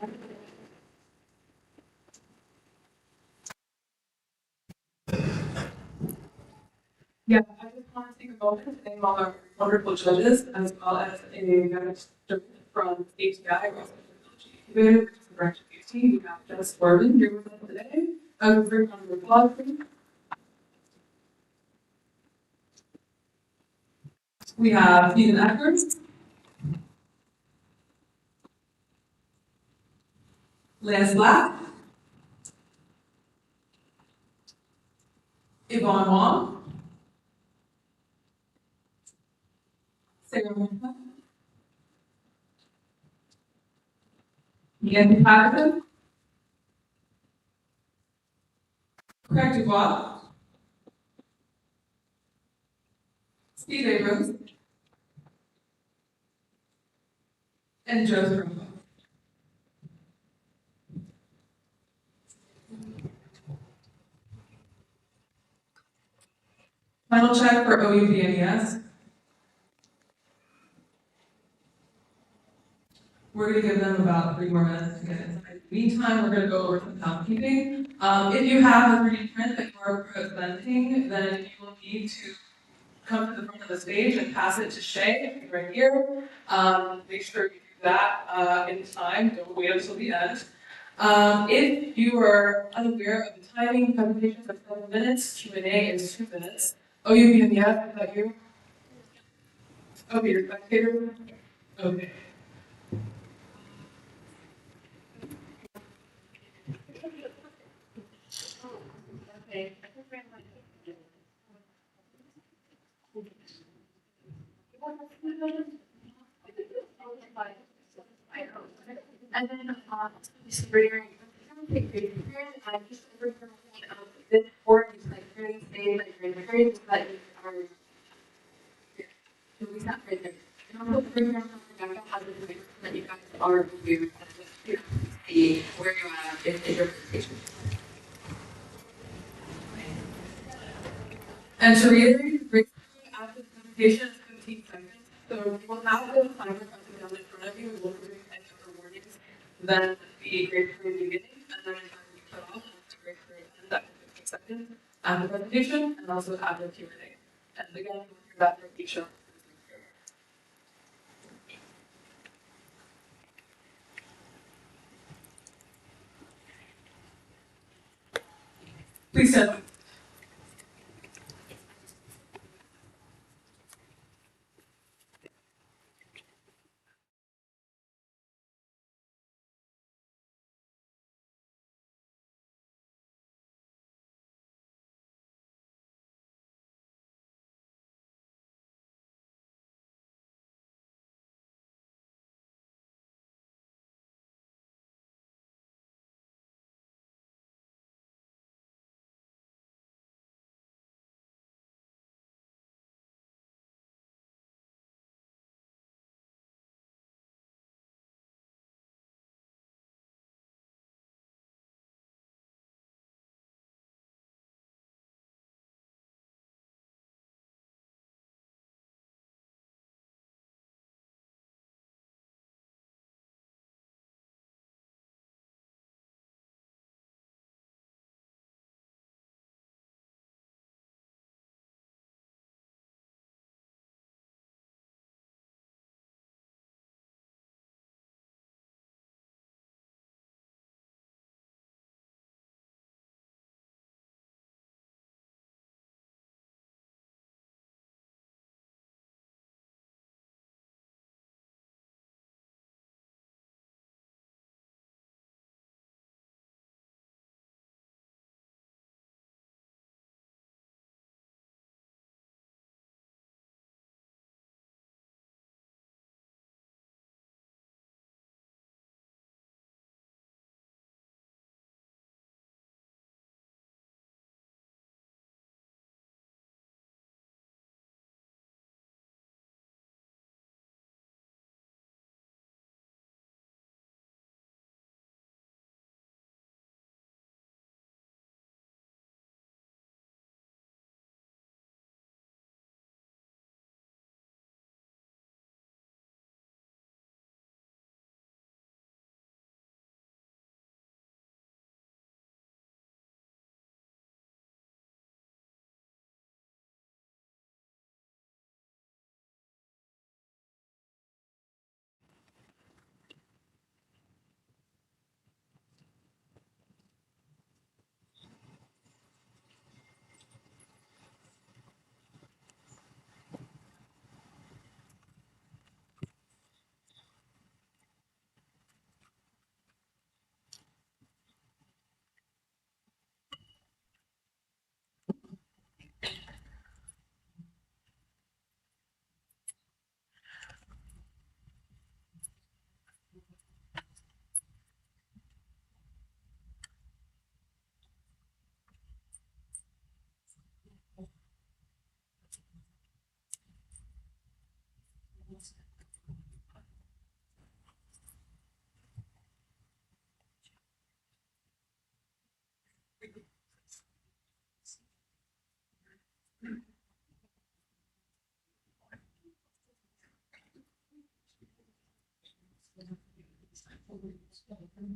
Yeah, I just want to take a moment to thank all our wonderful judges, as well as a guest from ATI, or also Technology Incubator, which is the branch of UT. We have Jess Warman here with us today. I will bring on the applause, please. We have Stephen Eckers, Lance Black, Yvonne Wong, Sarah Minka, Andy Patterson, Craig Dubois, Steve Abrams, and Joe Strumbo. Final check for OUPNES. We're going to give them about 3 more minutes to get inside. In the meantime, we're going to go over some housekeeping. If you have a 3D print that you are presenting, then you will need to come to the front of the stage and pass it to Shay right here. Make sure you do that in time. Don't wait until the end. If you are unaware of the timing, presentation is 7 minutes, Q&A is 2 minutes. OUPNES, is that you? Okay, you're spectator? Okay. And then, just reiterating, take your experience, just over here of this board, just like hearing stage, like your experience, that you are, so we sat right there. And also, bring your Rebecca has a information that you guys are reviewing, and just, see where you're at in your presentation. And to reiterate, the break after the presentation is 15 seconds. So you will have the timer counting down in front of you. We will be doing extra warnings. Then the break for the beginning, and then you cut off after break for the end after 15 seconds after the presentation, and also after Q&A. And again, we'll hear that from Keisha. Please stand up. Good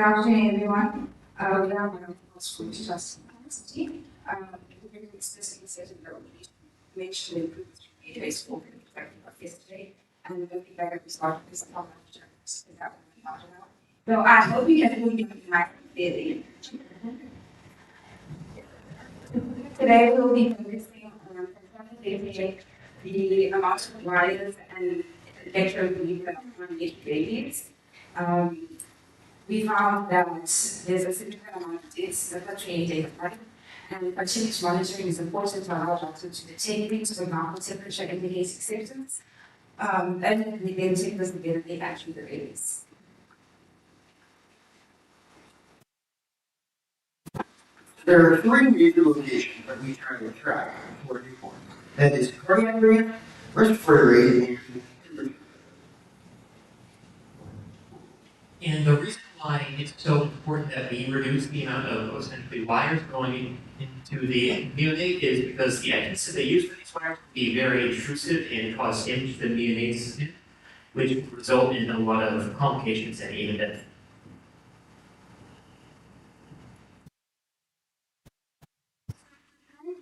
afternoon, everyone. We are one of the school trust capacity. We're discussing certain recommendations to improve the community school perspective of yesterday, and the feedback we started this how much is that what we talked about. So I hope you can really get my feeling. Today we will be focusing on the amount of riders and lecture we need on each babies. We found that there's a significant amount of data that fluctuating, right? And continuous monitoring is important to allow doctors to detect things, for example, temperature indicating symptoms, and then take visibility actually the babies. There are three major locations that we try to track for newborn. That is cardiac rate, respiratory rate, and And the reason why it's so important that we reduce the amount of essentially wires going into the neonate is because the adhesive they use for these wires can be very intrusive and cause damage to the neonate's skin, which would result in a lot of complications and even death.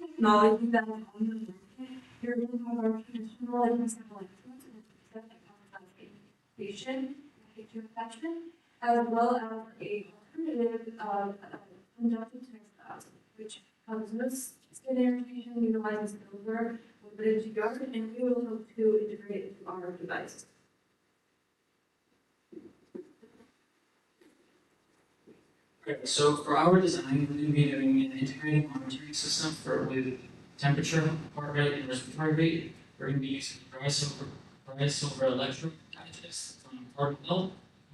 Technology that is on the market, you're going to have our traditional electronics and patient picture attachment, as well as a alternative conjunctive text which comes with skin irritation, utilizes silver with the GR, and we will hope to integrate it into our device. Okay, so for our design, we're going to be doing an integrated monitoring system with temperature, heart rate, and respiratory rate. We're going to be using dry silver electrode patches from Particle.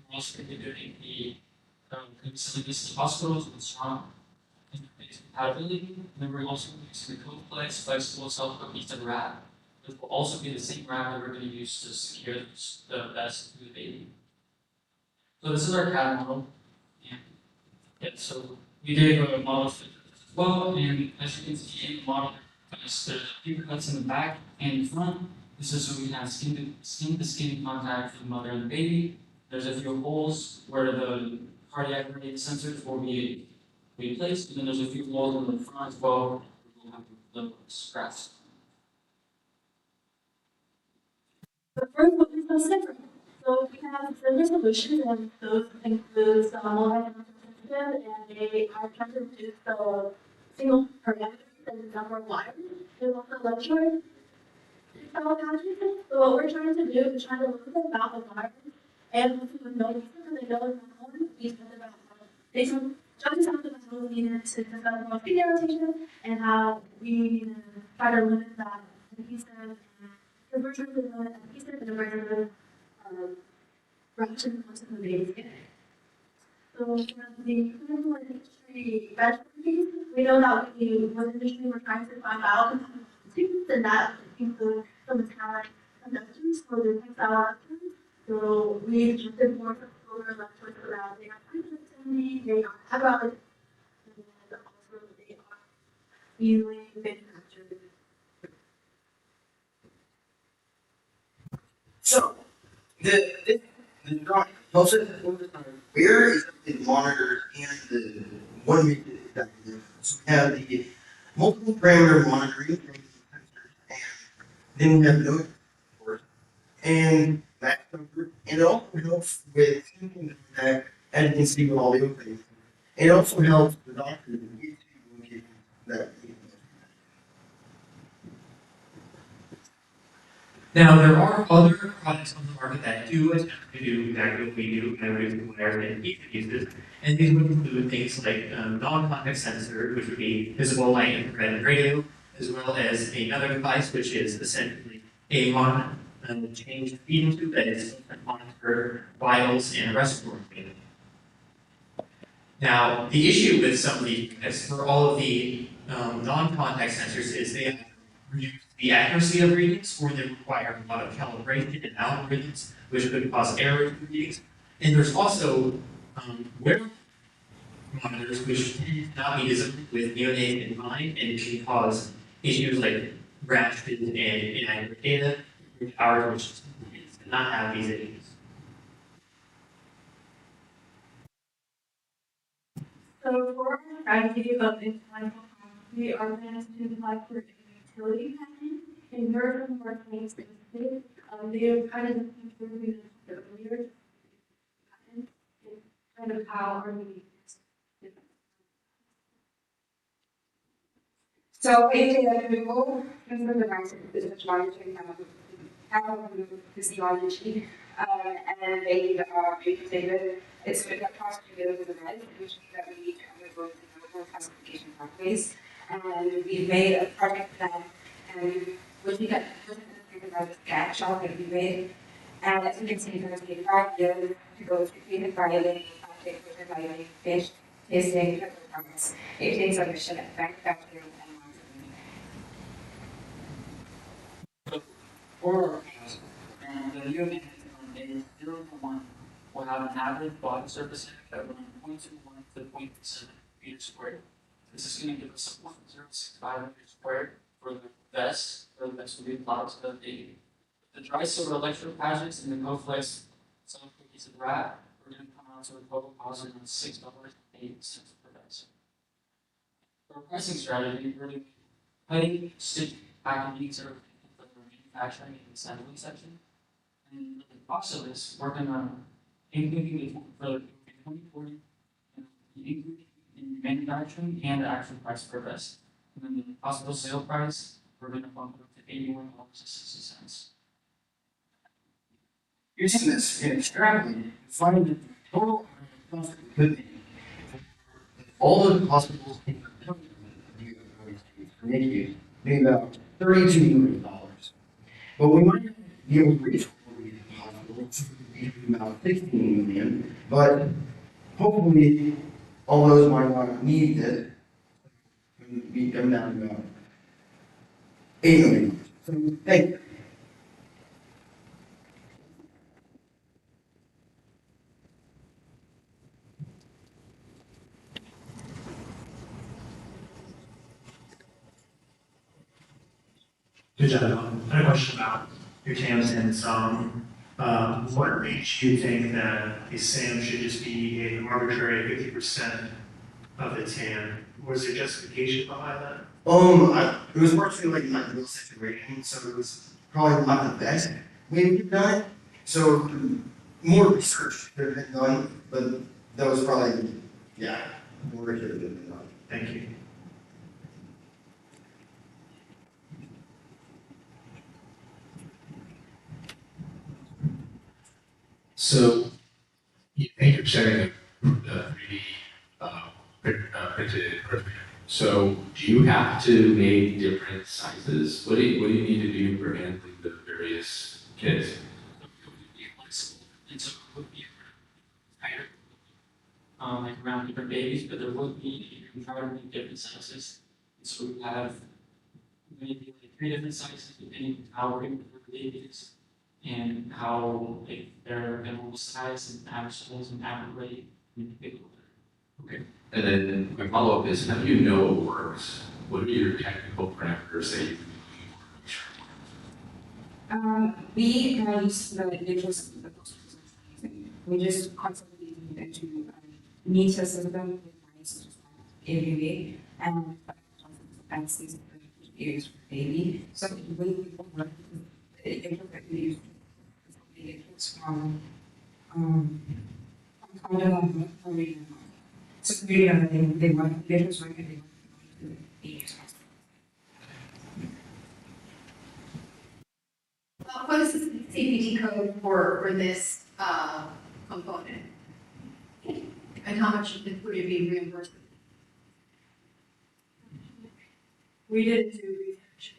We're also going to be doing the facility this to hospitals with strong interface compatibility. And then we're also going to use the CodeFlex flexible self-cohesive wrap. This will also be the same wrap that we're going to use to secure the vest to the baby. So this is our CAD model. Yeah, so we gave a model fit as well, and as you can see in the model, there's a few cuts in the back and in front. This is so we have skin to skin contact for the mother and the baby. There's a few holes where the cardiac rate sensors will be placed, and then there's a few holes in the front as well where we'll have the scratch. The first one is the silver. So we have silver solutions, and those include some multi-dimensional and they are trying to reduce the single parameters and the number of wires. There's also electrode style patches. So what we're trying to do is trying to look at the amount of wires and listen with no reason because they know it's not one. We talked about how they judges have the how we needed to develop more skin irritation and how we need to try to limit that adhesive because we're trying to limit adhesive and regular reaction onto the baby's skin. So for the clinical and industry benchmarking, we know that we, with industry, we're trying to find out things, and that includes some metallic conductors for the textile electrodes. So we drifted more from solar electrodes around they are conductivity, they are hydraulic, and then also they are easily manufactured. so the drawing also where is the monitor and the one major executive. So we have the multiple parameter monitoring from sensors, and then we have no source and back comfort, and it also helps with skin contact, as you can see with all the openings. It also helps the doctor to get to locations that Now, there are other products on the market that do attempt to do exactly what we do and reduce wires and heat uses, and these would include things like non-contact sensor, which would be visible light, infrared, and radio, as well as another device, which is essentially a change feeding tube that is to monitor vitals and respiratory data. Now, the issue with some of these, as for all of the non-contact sensors, is they have reduced the accuracy of readings, or they require a lot of calibration and algorithms, which could cause errors in readings. And there's also wearable monitors which tend to not be designed with neonate in mind and can cause issues like rashes and inaccurate data, ours which does not have these issues. So for our strategy of intellectual property, our plan is to apply for a utility patent in order to more claims specific. They kind of improving the earlier patents and kind of how our meetings. So AJ Google, this is the device is just monitoring how physiology and they stated it's with the cost to deal with the device, which means that we need to undergo the normal classification pathways. And we've made a project plan and which we got about the scan shot that we made. And as you can see, it's going to take 5 years to go through patent filing, patent filing, fish, tasting, performance, APA submission, manufacturing, and For the new Make-a-Thon is 0 to 1 will have an average body surface area of around 0.21 to 0.7 meters squared. This is going to give us 0.065 meters squared for the vest will be applied to the dry silver electropageants and the Coflex self cookies and wrap. We're going to come out to a total cost of around $6.80 per vest. For our pricing strategy, we're going to be cutting, stitching, packaging, for the manufacturing and assembly section. And the cost of this, we're gonna including the for 2040, including in manufacturing and the actual price per vest. And then the possible sale price, we're gonna bump it up to $81.60. Using this and extrapolating, finding that the total cost of equipment for all of the hospitals in the country for NICU be about $32 million. But we might be able to reach all of these hospitals between about 16 million, but hopefully all those might not need it. We come down to about 8 million. So thank you. Good job. I had a question about your TAMs and some. What makes you think that a SAM should just be an arbitrary 50% of the TAM? Was there justification behind that? It was partially like not real situation, so it was probably not the best way we've done it. So more research could have been done, but that was probably, yeah, more could have been done. Thank you. So you think you're setting a 3D printed earthquake. So do you have to make different sizes? What do you need to do for handling the various kits? And so it would be higher, like around different babies, but there would be entirely different sizes. And so we have maybe like 3 different sizes depending on how big the baby is and how big their minimal size and average size and average weight and big. Okay. And then my follow-up is, how do you know it works? What are your technical parameters that you we use the interest of the customers. We just constantly need to meet the system with price every week and expenses use for daily. So it will be over the interest that we use the interest from kind of so really they want the interest rate and they want to use. What is the CPT code for this component? And how much would it be reimbursed? We didn't do research.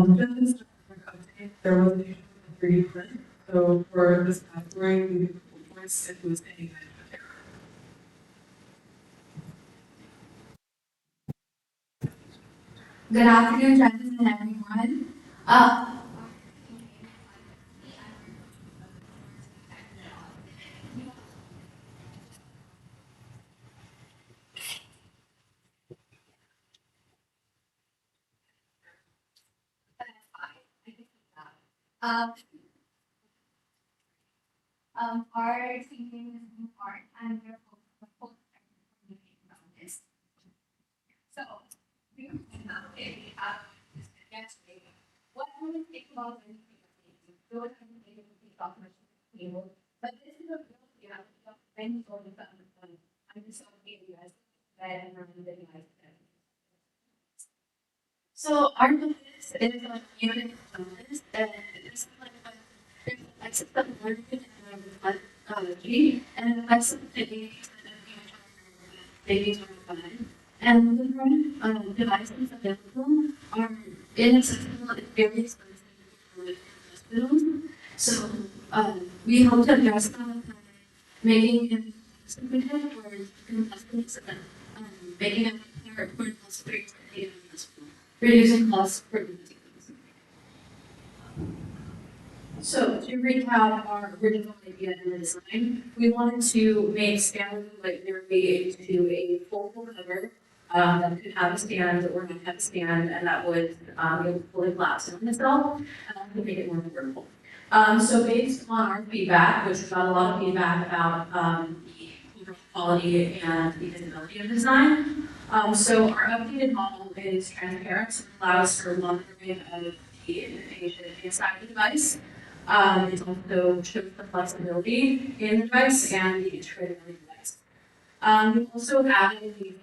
Just a quick update, there was an issue with the 3D print, so for this category, we did the choice if it was any kind of error. Good afternoon, judges and everyone. Um, our team is in part and we're both about this. So, we have yesterday. What we would think about when we don't have to take the document table, but this is a real reality of many sort of I'm just talking you guys that and the guys. So our focus is on unit analysis and it's like there's a system learning and methodology and a system techniques that babies are fine. And the current devices available are inaccessible in very expensive hospitals. So we hope to address that by making it simplified for hospitals and making it more compulsory to the hospital, reducing costs for the So to recap our original idea and design, we wanted to make scanning light therapy into a full cover that could have a stand or not have a stand, and that would be able to fully collapse on itself to make it more affordable. So based on our feedback, which got a lot of feedback about the overall quality and the visibility of the design, so our updated model is transparent, so it allows for monitoring of the information inside the device. It also shows the flexibility in the device and the integrated in the device. We also added the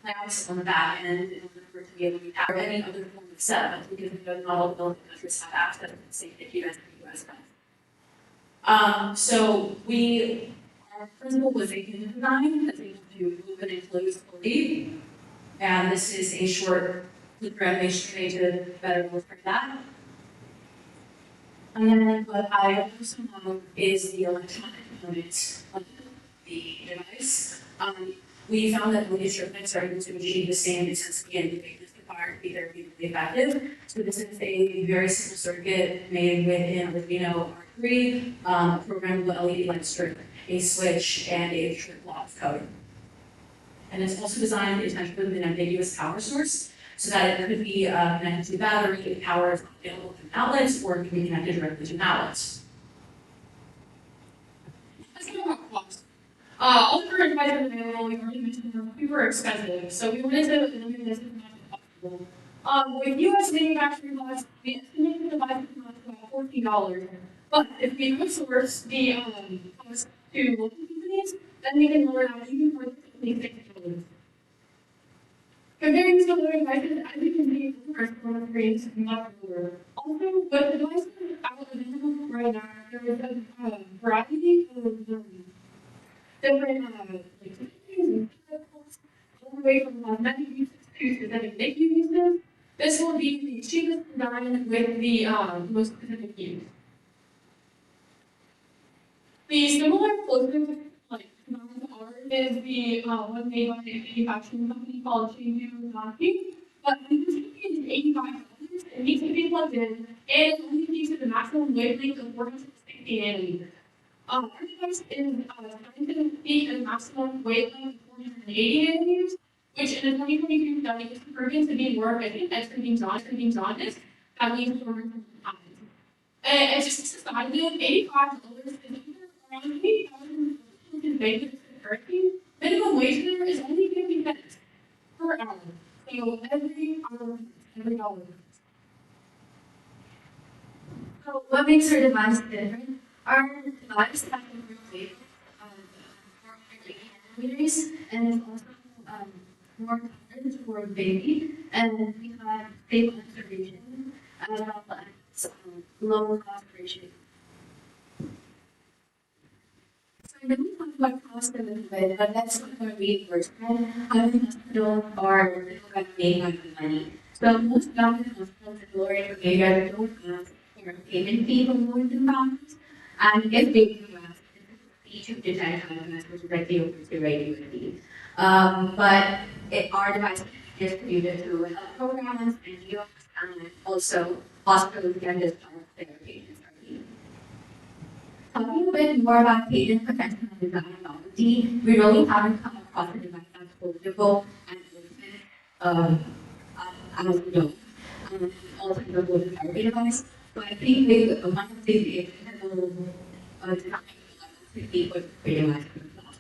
clamps on the back end in order to be able to power any other form of setup because we know not all building countries have access to the same US and US funds. So our principle was a hinge design that's able to open and close fully. And this is a short clip animation made to better illustrate that. And then what I also know is the electronic component of the device. We found that the circuits are able to achieve the same intensity and thickness required to be therapeutically effective. So this is a very simple circuit made within Arduino R3, programmable LED light strip, a switch, and a trip lock code. And it's also designed intentionally with an ambiguous power source, so that it could be connected to battery, if power is not available from outlets, or it can be connected directly to outlets. Let's talk about cost. All the current devices available, we've already mentioned, are super expensive, so we wanted to limit this as much as possible. With US manufacturing costs, we estimate the device cost about $14. But if we outsource the cost to local companies, then we can lower that even further to $6. Comparing these to other devices, as you can see, the first one of the screens is much lower. Also, with the devices out available right now, there is a different, like, and all the way from cosmetic uses to specific NICU uses. This will be the cheapest design with the most specific use. The similar closest like design to ours is the one made by a manufacturing company called Chengdu Nanki. But this is $85 and needs to be plugged in, and it only uses a maximum wavelength of 460 nanometers. Our device is designed to speak at a maximum wavelength of 480 nanometers, which in a 2022 study is proven to be more efficient as beam jaundice, that means for times. And just to decide that $85 is around 80,000 in Vegas currency. Minimum wage there is only 50 cents per hour. So every dollar. So what makes our device different? Our device has a real wavelength of 480 nanometers, and it's also more coverage for the baby, and we have stable observation as well as low cost ratio. So I know we talked about cost a little bit, but let's talk about reimbursement. How many hospitals are making on the money? So most government hospitals in lower income areas don't ask for a payment fee for more than pounds, and if they do ask, it's 2 to 10 times, which is like the over rate USD. But our device is distributed through health programs, NGOs, and also hospitals can discharge their patients. Talking a bit more about patient protection and design technology, we really haven't come across a device that's foldable and open as we know. Also the golden therapy device. So I think they one of the external design could be what we device could last.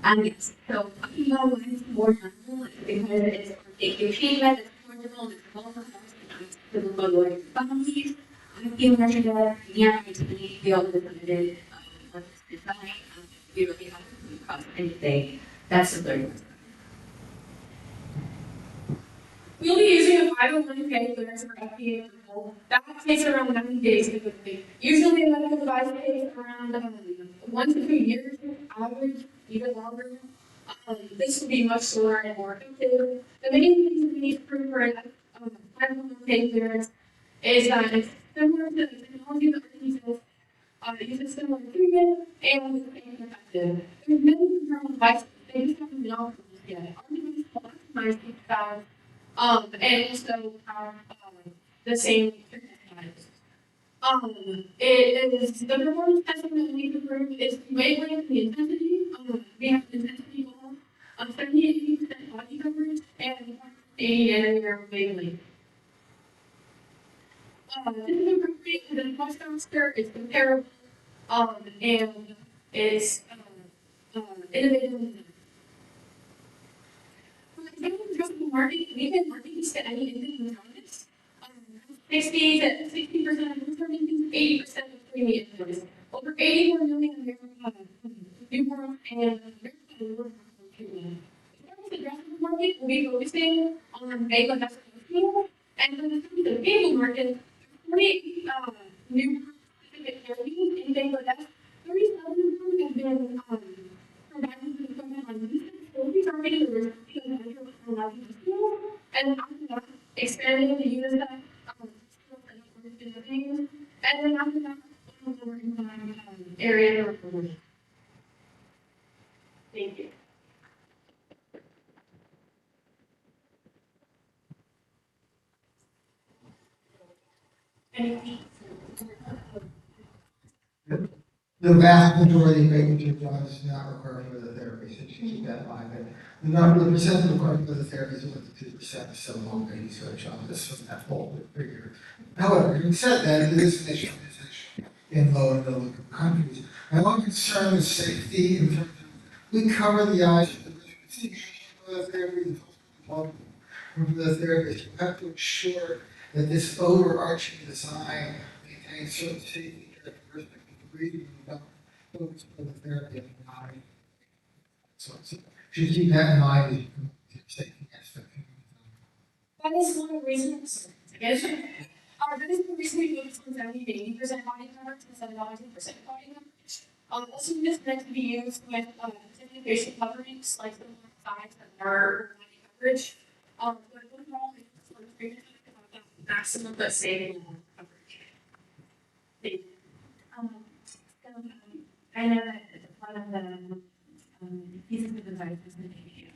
And yes, so talking about why it's more helpful is because it's a treatment, it's affordable, it's well performed, it's accessible for lower families. I feel that we all decided on this design, we really have to come across anything that's a learning. We'll be using a 501k clearance for FDA approval. That takes around 90 days typically. Usually a medical device takes around 1 to 2 years, average, even longer. This will be much slower and more effective. The main things we need to prove for a 501k clearance is that it's similar to the technology that we use, it uses similar treatment and it's effective. There's many different devices, they just haven't been offered yet. Our device will optimize these styles and also have the same treatment status. It is the performance testing that we need to prove is wavelength, the intensity. We have an intensity goal of 70-80% body coverage and 80 nanometer wavelength. This is appropriate for the postmaster, it's comparable, and it's innovative. For example, addressable market, we can market this to any infant who's 60% of newborn infants, 80% of preemie infants. Over 84 million American newborns and American treatment. The addressable market will be focusing on Bangladesh and for the cable market, 48 new specific therapies in Bangladesh. 37 of them have been provided with equipment on use. So we'll be targeting the risk of hospitals and after that, expanding the UNICEF things, and then after that, we'll in area of reform. Thank you. Any questions? The vast majority of baby jobs is not required for the therapy, so you keep that in mind. But the percent required for the therapy is about 2%, so long babies for a job. This is that whole figure. However, having said that, it is an issue in low and middle income countries. My one concern is safety in terms of we cover the eyes for the therapy, for the therapist. You have to ensure that this overarching design maintains certain safety characteristics. Breathing without focus on the therapy of the eye. So should keep that in mind as you come to the safety aspect. That is one of the reasons, Our biggest recently focused on 70 to 80% body coverage instead of 90% body coverage. This unit is meant to be used with different facial coverings, like the sides that are body coverage. But overall, it's sort of treatment maximum but saving coverage. Thank you. I know that one of the pieces of advice is to be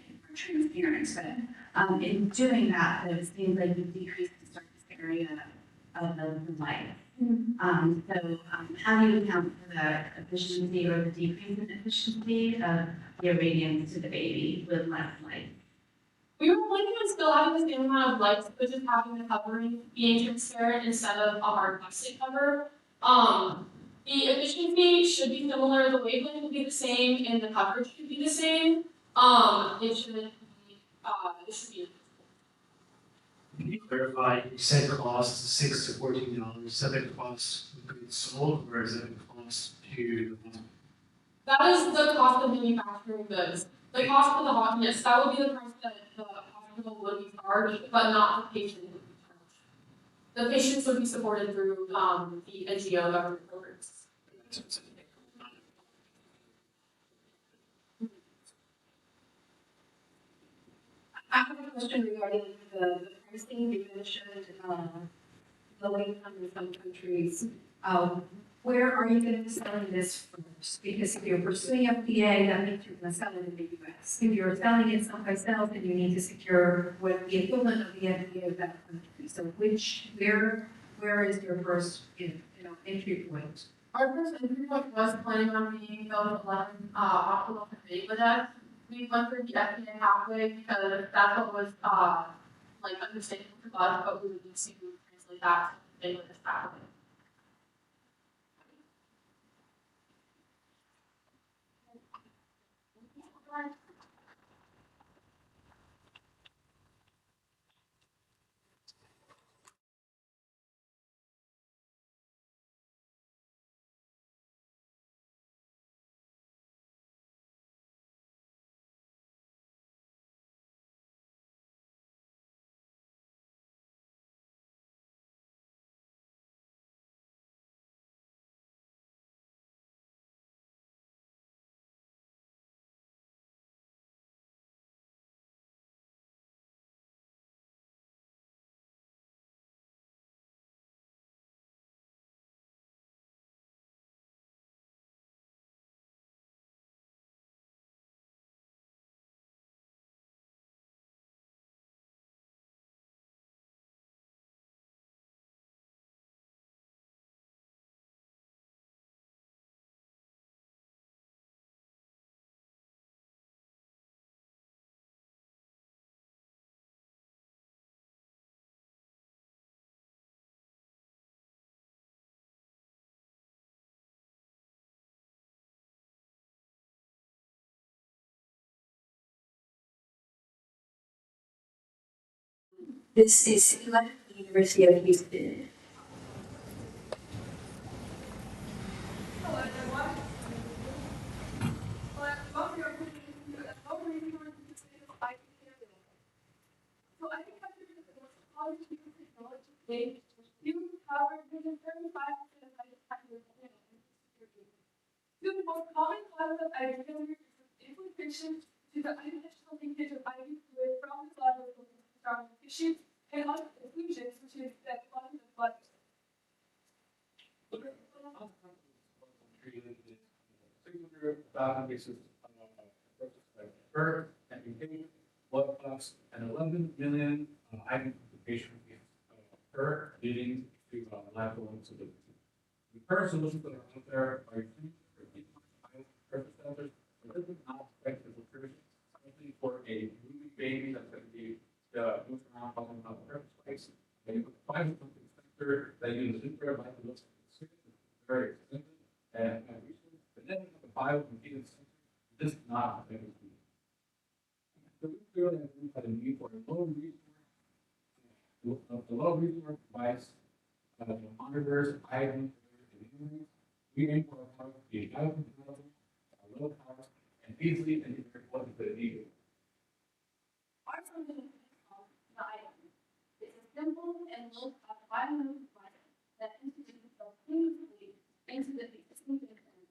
more transparent, but in doing that, though, it seems like you decrease the surface area of the light. How do you account for the efficiency or the decrease in efficiency of the irradiance to the baby with less light? We were planning on still having the same amount of lights, but just having the covering being transparent instead of a hard plastic cover. The efficiency should be similar, the wavelength will be the same, and the coverage should be the same. It should be. Can you clarify, you said cost $6 to $14, is that the cost of goods sold, or is it the cost to the hospital? That is the cost of manufacturing goods. The cost of the hospital, yes, that would be the price that the hospital would be charged, but not the patient would be charged. The patients would be supported through the NGO government programs. I have a question regarding the pricing. You mentioned low income in some countries. Where are you going to be selling this first? Because if you're pursuing FDA, that means you're going to sell it in the US. If you're selling it someplace else, then you need to secure what the equivalent of the FDA of that country. So where is your first entry point? Our first entry point was planning on being those 11 hospitals in Bangladesh. We went through the FDA pathway because that's what was understandable to us, but we would need to translate that to the Bangladesh pathway. This is the University of Houston. The most common cause of IV failure is infiltration to the unintentional linkage of IV fluid from the blood vessels to the surrounding tissues, and also effusions, which is that blood in the blood. Per and contain blood clots and 11 million identification per, leading to life to the current solutions that are out there are surface filters, but this is not effective filtration, especially for a newly baby that's going to be moving around talking about the surface space. They find something filter that uses infrared light to look at the very expensive and research, but then we have the bioimpedance sensor. This is not effective. So we clearly identified the need for a low resource device monitors, items, and we aim for a product to be biocompatible, low cost, and easily integrate what the need. Our solution is called the item. It's a simple and low cost biocompatible that integrates itself seamlessly into the existing footprint.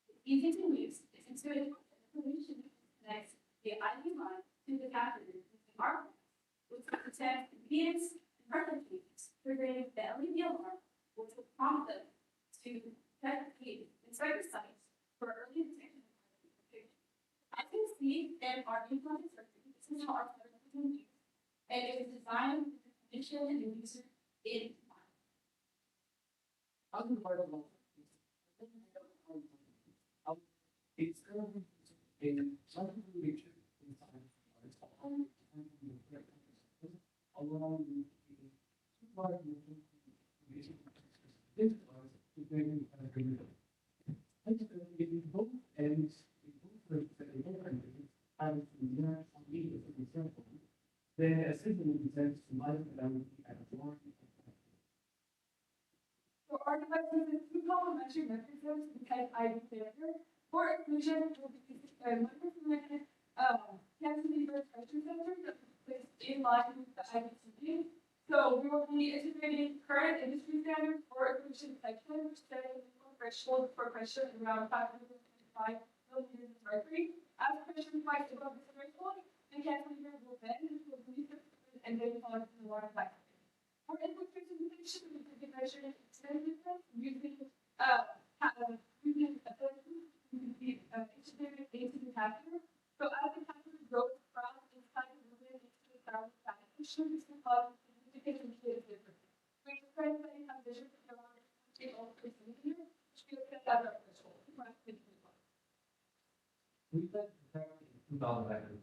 It's easy to use, it's intuitive, and the solution connects the ID line to the catheter using our which will detect convenience and preferences, triggering the LED alarm, which will prompt them to check the inspector sites for early detection of identification. As you can see in our new project circuit, this is how our product is being used, and it was designed with the clinician and the user in mind. How do you part of it's currently in something related inside it's all along with the supervisor this was to bring agreement. I just in both ends, in both ends, and to learn some leaders of example, then essentially presents to life fidelity and authority. So our device uses two complementary mechanisms to detect ID failure. For inclusion, will be microfluidic cantilever pressure sensor that will be placed in line with the ID tubing. So we will be integrating current industry standards for inclusion detection, which set a minimum threshold for pressure around 525 millimeters of mercury. As pressure spikes above this threshold, the cantilever will bend, which will release the fluid and then cause the alarm cycle. For infiltration detection, we can be measuring extent difference using integrated into the catheter. So as the catheter goes from inside the lumen into the sound catheter, this can cause significant indicative difference. We expect that you have vision for around 0.8 centimeter, which we expect as our threshold. We then protect the $2 value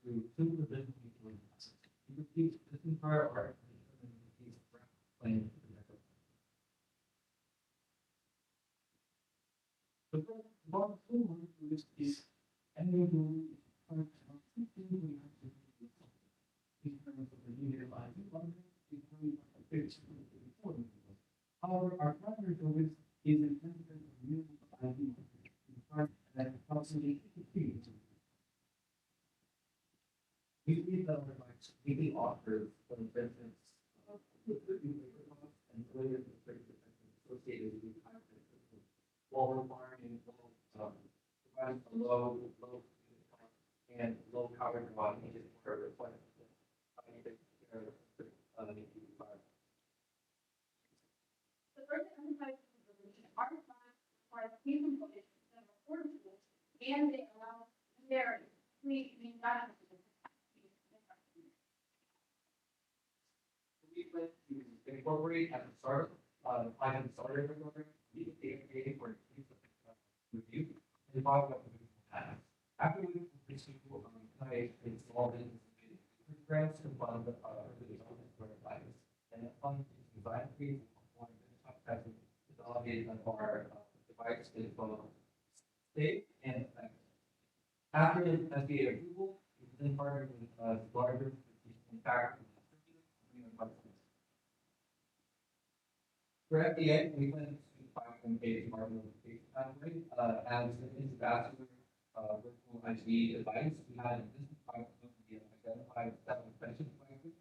through two provisional utility. You repeat this entire art and repeat playing the network. The bottom two is any who we have to do in terms of the unit of ID bundle, in terms of the picture of the recording. However, our primary focus is in terms of the unit of ID bundle, and approximately 50 we believe that our device really offers the benefits of the labor costs and related associated with higher benefits while requiring providing a low cost and low power draw needed for reflective The first emphasizes the solution. Our design requires key components that are affordable and they allow very clean manufacturing. We plan to incorporate at the start, plan starter program, data creating for review, and follow up with tasks. After we receive I installed in grants to fund the development for devices, and fund design fees on the top as validated of our device is both safe and effective. After the FDA approval, we then partnered with larger manufacturers. For FDA, we plan to 510K smart notification pathway as an intravascular virtual ICE device. We had this 510K identified 7 special devices.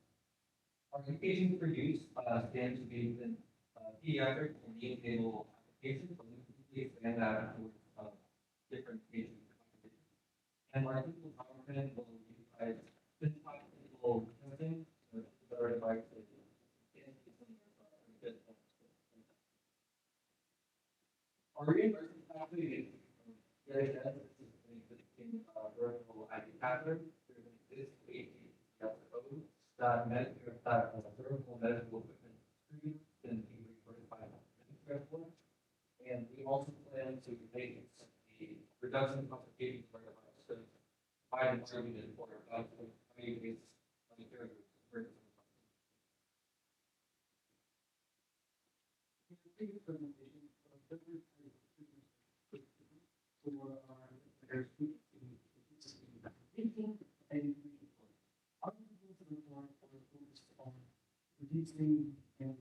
Our indication for use stands to be within pediatric and neonatal applications, but we expand that towards different patient populations. And our clinical development will utilize this clinical testing to better devices. Our reimbursement pathway is very generous in vertical ID catheter. There exists code that Medicare that vertical medical equipment screen can be reimbursed by Medicare for. And we also plan to make the reduction of complications for device by an argument for value-based Medicare for presentation for our and our report focused on reducing and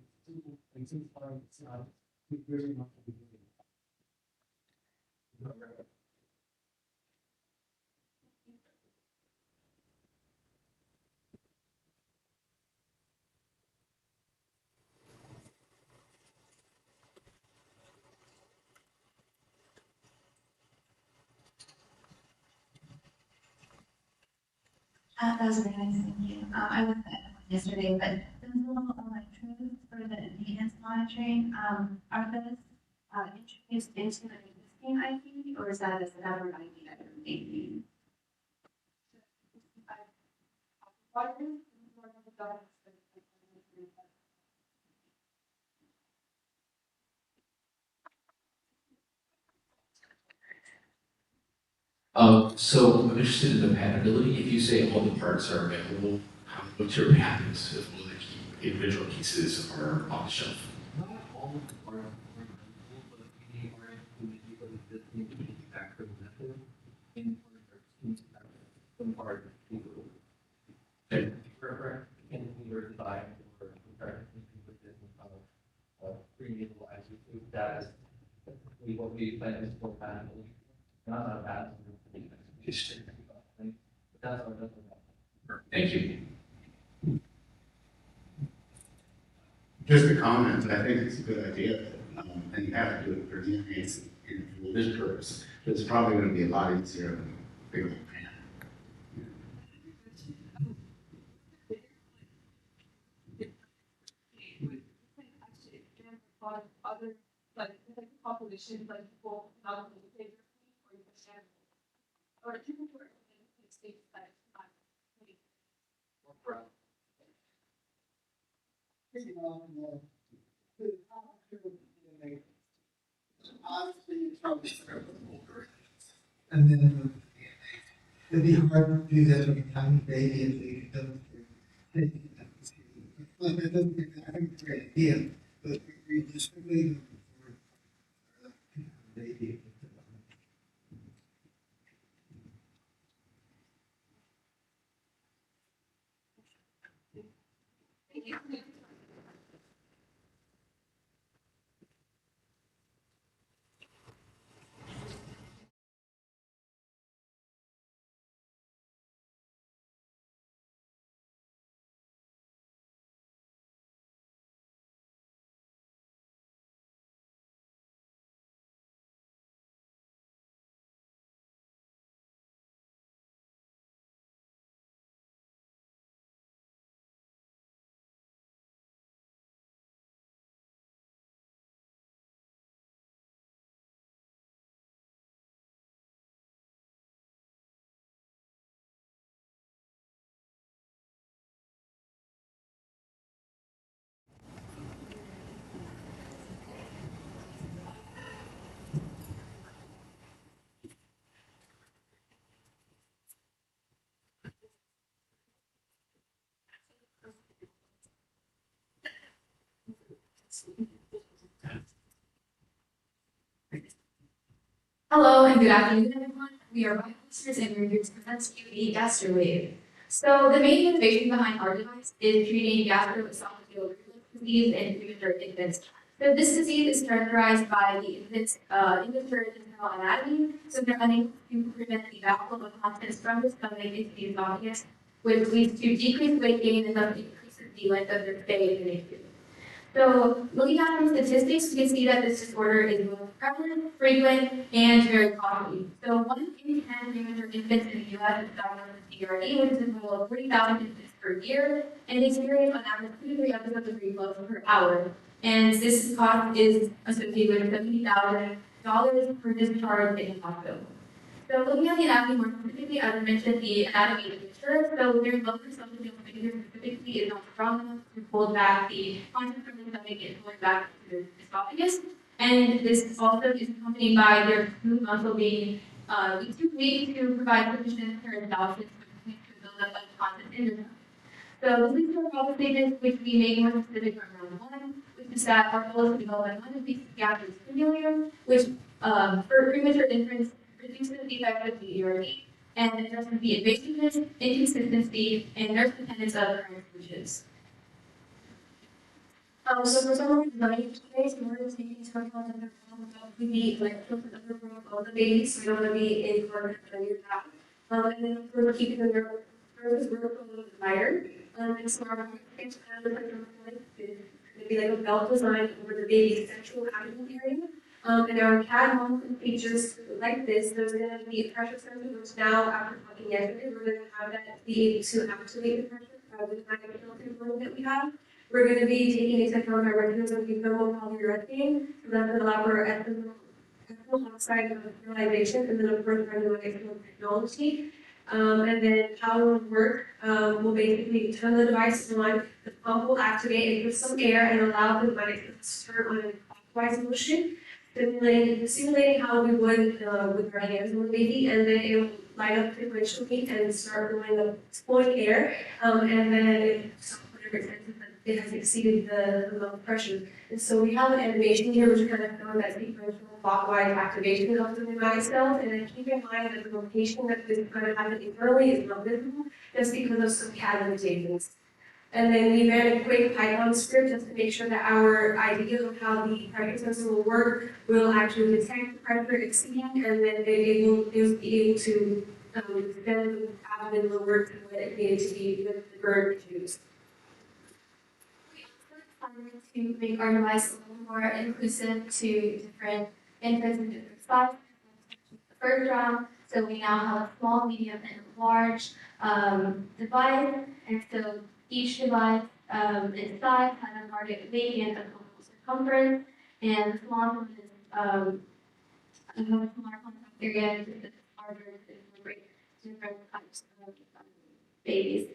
simplifying slides with very much of the That was very nice, thank you. I went to that one yesterday, but those little electrodes for the maintenance monitoring, are those, introduced into the existing IP, or is that a separate IP that you're making? So I'm interested in the compatibility. If you say all the parts are available, what's your patents if all the individual pieces are off the shelf? Not all are available, but we are implementing the existing manufacturing method in order to some part people. Okay. Correct. And we were designed for within prenatal ICU status. We what we plan is for patently, not a patent. But that's our definitely. Thank you. Just a comment, I think it's a good idea, and you have to do it for DNAs and this purpose. It's probably going to be a lot easier than big old pan. Other, like populations, like people not in the paper, or you can or different work in states that not really. Obviously, it's probably start with older. And then it'd be hard to do that with a tiny baby if they don't take it. But it doesn't, I think it's a great idea, but realistically, for a baby. Hello and good afternoon, everyone. We are biohosters and we're here to present to you the GastroWave. So the main innovation behind our device is treating gastroesophageal reflux disease in premature infants. So this disease is characterized by the infant's immature internal anatomy, so they're unable to prevent the bowel of contents from the stomach into the esophagus, which leads to decreased weight gain and thus increases the length of their stay in the NICU. So looking at some statistics, we can see that this disorder is both prevalent, frequent, and very costly. So 1 in 10 premature infants in the U.S. is diagnosed with DRE, which is a total of 40,000 infants per year, and they experience on average 2 to 3 episodes of reflux per hour. And this cost is associated with $70,000 per discharge in the hospital. So looking at the anatomy more specifically, as I mentioned, the anatomy is mature, so their lower esophageal sphincter specifically is not strong enough to hold back the content from the stomach and pull it back to the esophagus. And this also is accompanied by their smooth muscle being too weak to provide sufficient peristalsis to build up of content in the stomach. So this leads to our problem statements, which we made more specific from round 1, which is that our goal is to develop an undefeated gastric stimulator, which for premature infants reduces the effect of the ERD and addresses the invasiveness, inconsistency, and nurse dependence of current solutions. So for some design today, in order to take into account that we need like filtered undergrowth of the babies, so we don't want to be in for failure back. And then we're keeping the nerve versus vertical a little bit wider. And so our next kind of it'd be like a belt design over the baby's central abdomen area. And our CAD model features like this. There's going to be a pressure sensor, which now, after looking yesterday, we're gonna have that be able to activate the pressure with the magnetic filter that we have. We're gonna be taking into account our regulars and thermal polyurethane, so that will allow for ethanol oxide of mineralization, and then of course our new technology. And then how it will work, will basically turn the device on, the pump will activate and put some air and allow the device to turn on a clockwise motion, simulating how we would with our hands on the baby, and then it will light up sequentially and start blowing air, and then it whatever it senses that it has exceeded the level of pressure. And so we have an animation here which kind of shows that sequential clockwise activation of the pneumatic cells, and then keep in mind that the location that this is going to happen internally is not visible just because of some CAD limitations. And then we ran a quick Python script just to make sure that our idea of how the pressure sensor will work will actually detect the pressure exceeding, and then it will be able to then have it lower to what it needed to be with the current issues. To make our device a little more inclusive to different infants and different sizes. The first round, so we now have a small, medium, and large device, and so each device its size has a target weight and a total circumference, and the small one is a smaller contact area, and the larger to incorporate different types of babies.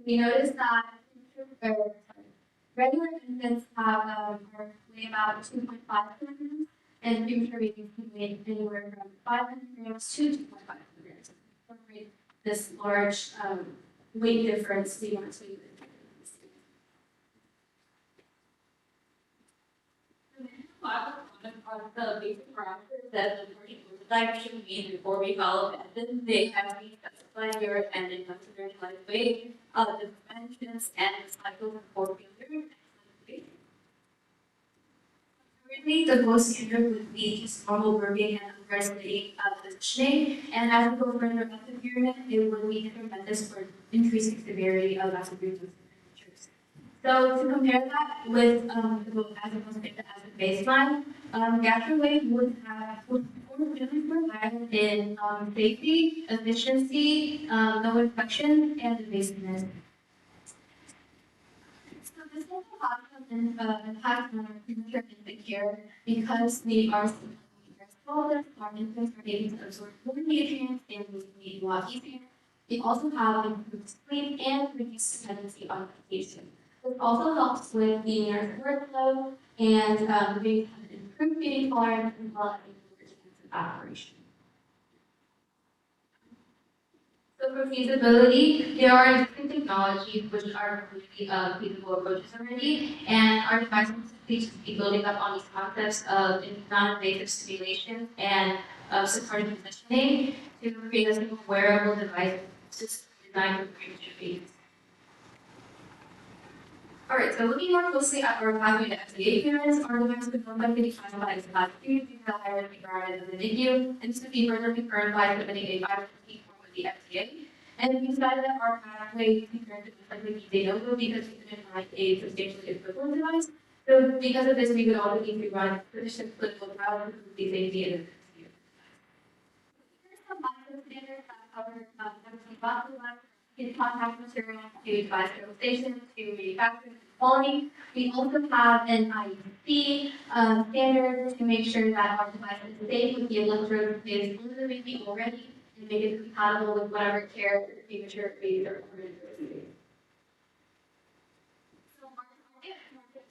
We noticed that regular infants have weigh about 2.5 kilograms, and premature babies can weigh anywhere from 500 grams to 2.5 kilograms. Incorporate this large weight difference we want to use. The basic parameters that the prototype should meet before we follow methods. They have been specified here and in considered like weight, the dimensions, and the cycle for failure. Currently, the gold standard would be just normal burping and resonating positioning, and as we go further up the pyramid, it would be different methods for increasing severity of accidents. So to compare that with as opposed to as a baseline, Gatorwave would perform really provided in safety, efficiency, no infection, and evasiveness. So this will have an impact on our premature infant care because we are small, our infants are able to absorb more nutrients and eat a lot easier. They also have improved sleep and reduced dependency on medication. This also helps with the nurse workflow and they have improved feeding tolerance as well as improved chance of aspiration. So for feasibility, there are existing technologies which are really feasible approaches already, and our device will simply just be building up on these concepts of non-invasive stimulation and supportive positioning to create a single wearable device system designed for premature babies. Alright, so looking more closely at our pathway to FDA clearance, our device would most likely be classified as Class 2 due to the higher risk environment of the NICU, and this would be further confirmed by submitting a 550 form with the FDA. And we decided that our pathway to clearance would most likely be de novo because we couldn't find a substantially equivalent device. So because of this, we would also need to run sufficient clinical trials to prove the safety and efficacy of the device. Here's some micro standards that cover everything about the device. In contact material to device sterilization to manufacturing quality. We also have an IEC standard to make sure that our device is safe with the electrode is on the baby already and make it compatible with whatever care premature babies are receiving. So our target market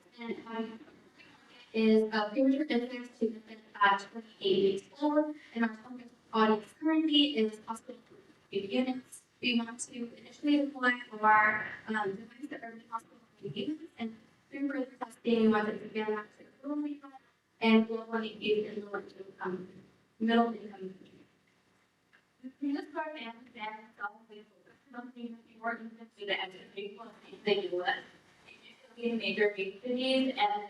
is premature infants to infants at 28 weeks old, and our target audience currently is hospital units. We want to initially deploy our device to urban hospital units, and through further testing, we want to expand that to rural areas and globally used in middle income countries. The this part and itself will focus on something more infants to the activity in the US. In major big cities, and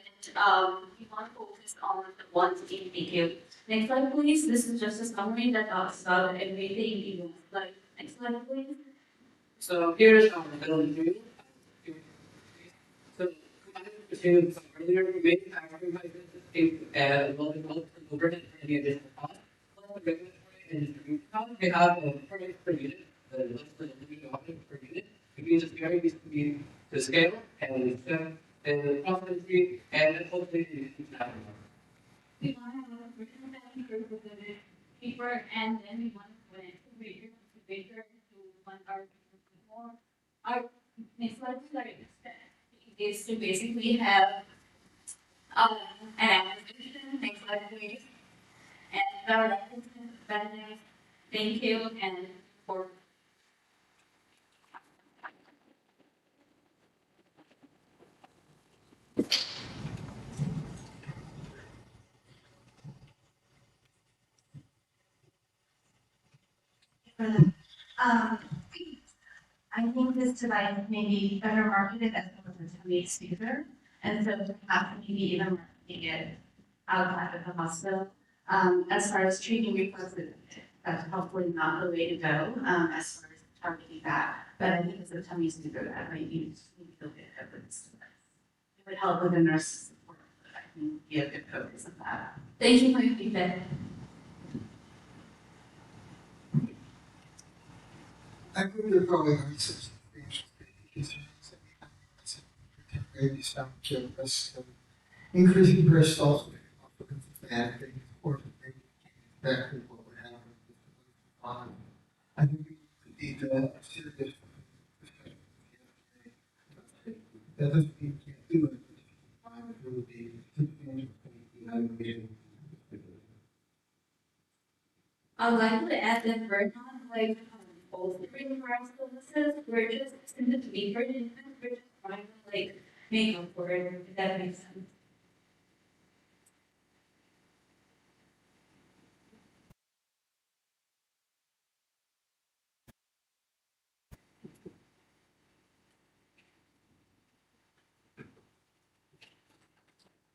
we want to focus on the ones in BQ. Next slide, please. This is just a summary that talks about everything in one slide. Next slide, please. So here's our overview. So compared to some earlier manufacturing devices and well-developed overhead for any additional cost, plus the regulatory and distribution cost, we have a price per unit the legislative individual audit per unit, which means it's very easy to be to scale and profitability and hopefully it's happening. We want to have a version that improves the paper, and then we want to put it to bigger to want our more. Our next slide is to basically have an application, next slide please, and our references, benefits, thank you, and for. Um, I think this device may be better marketed as opposed to tummy speaker, and so perhaps maybe even marketing it outside of the hospital. As far as treating reflux, that's probably not the way to go, as far as targeting that. But I think as a tummy speaker, that might be a little bit of this device. It would help with the nurse support, but I think would be a good focus of that. Thank you for your feedback. I think there probably are some concerns that we have, particularly some to risk of increasing breast stalls because of that, or maybe exactly what would happen if it was on. I think we need a serious discussion with the FDA. That doesn't mean we can't do it, but it would be substantial evaluation. I'd like to add that we're not like altering our services, we're just simply to be very we're just trying to like make up for it, if that makes sense.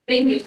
Thank you.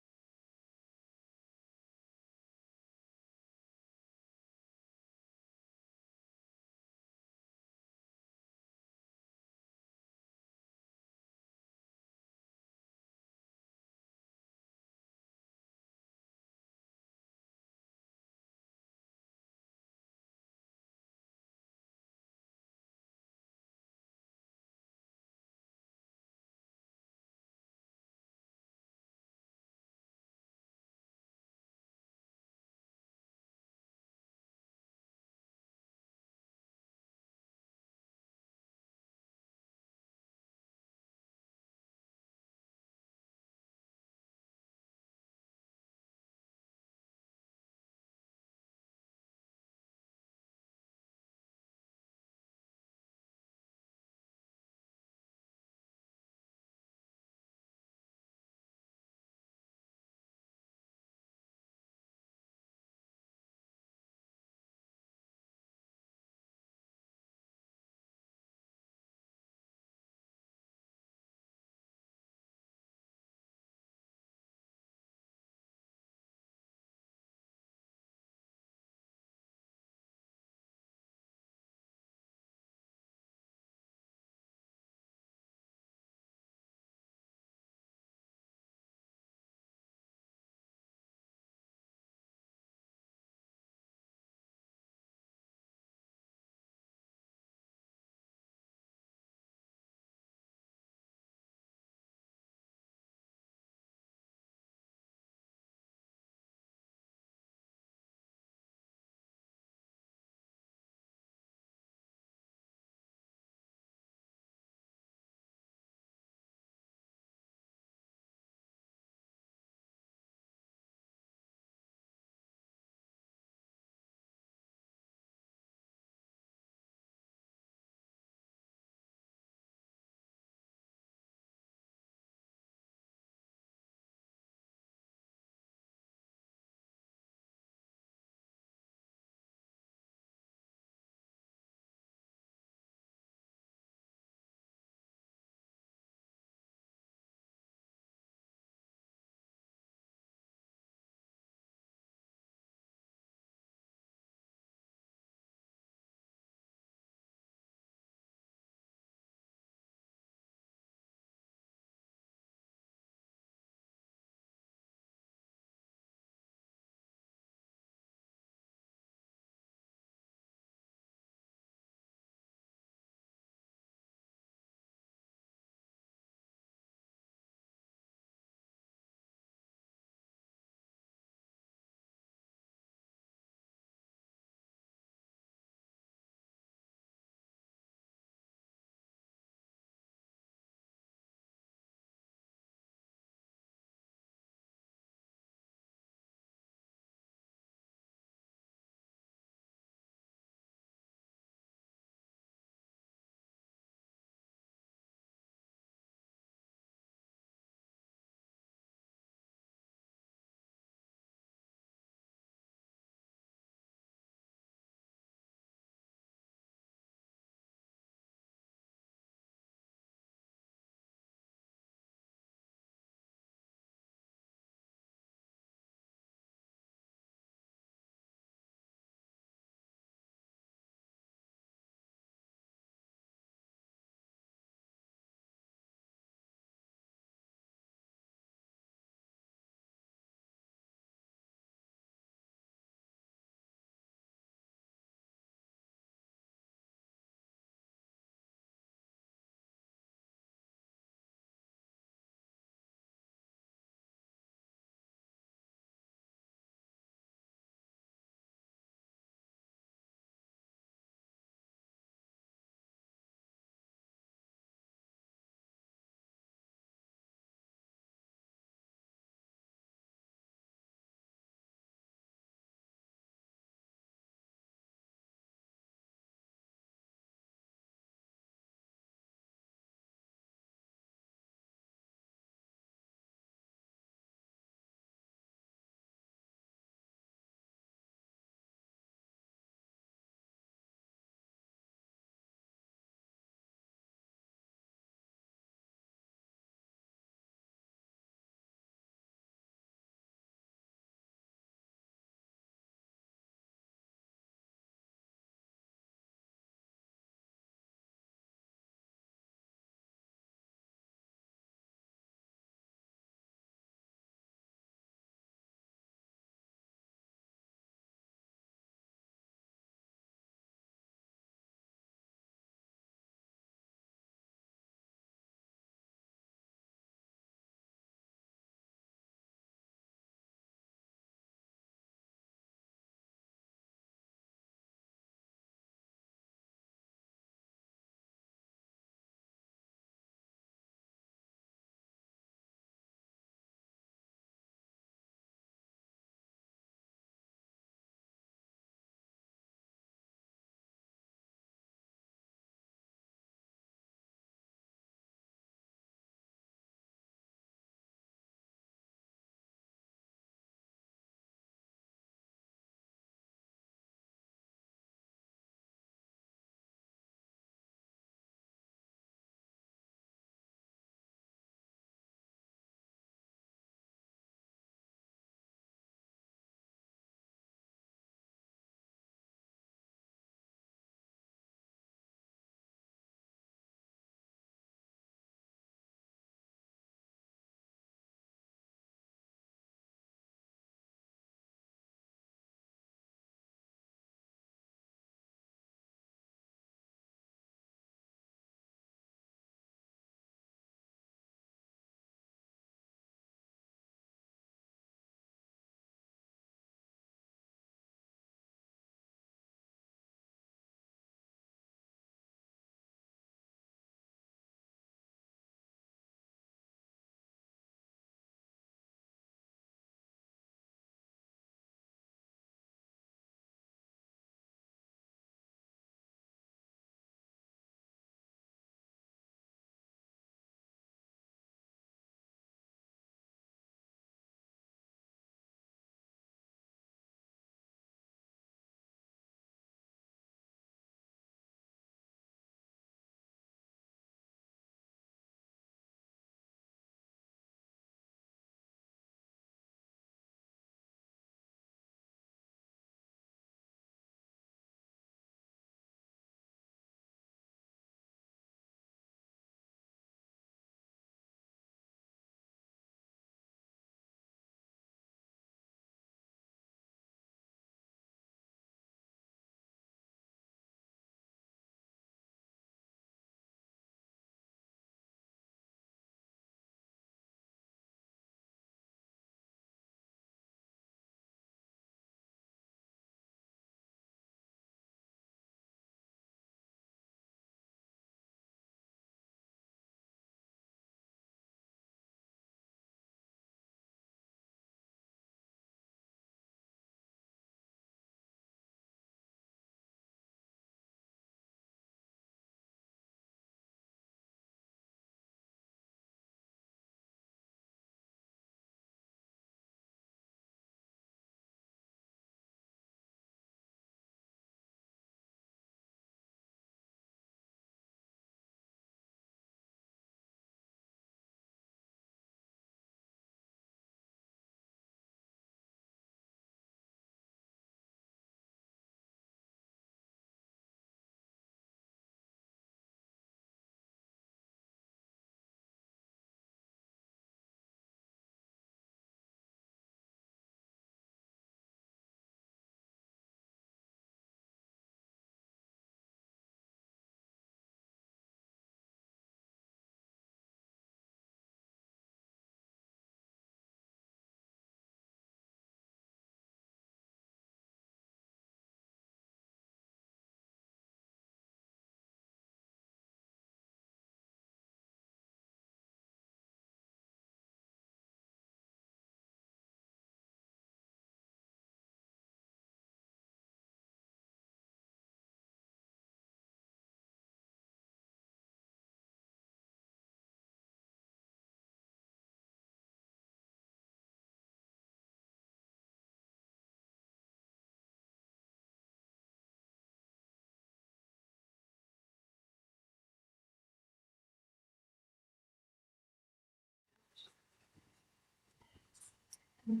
Good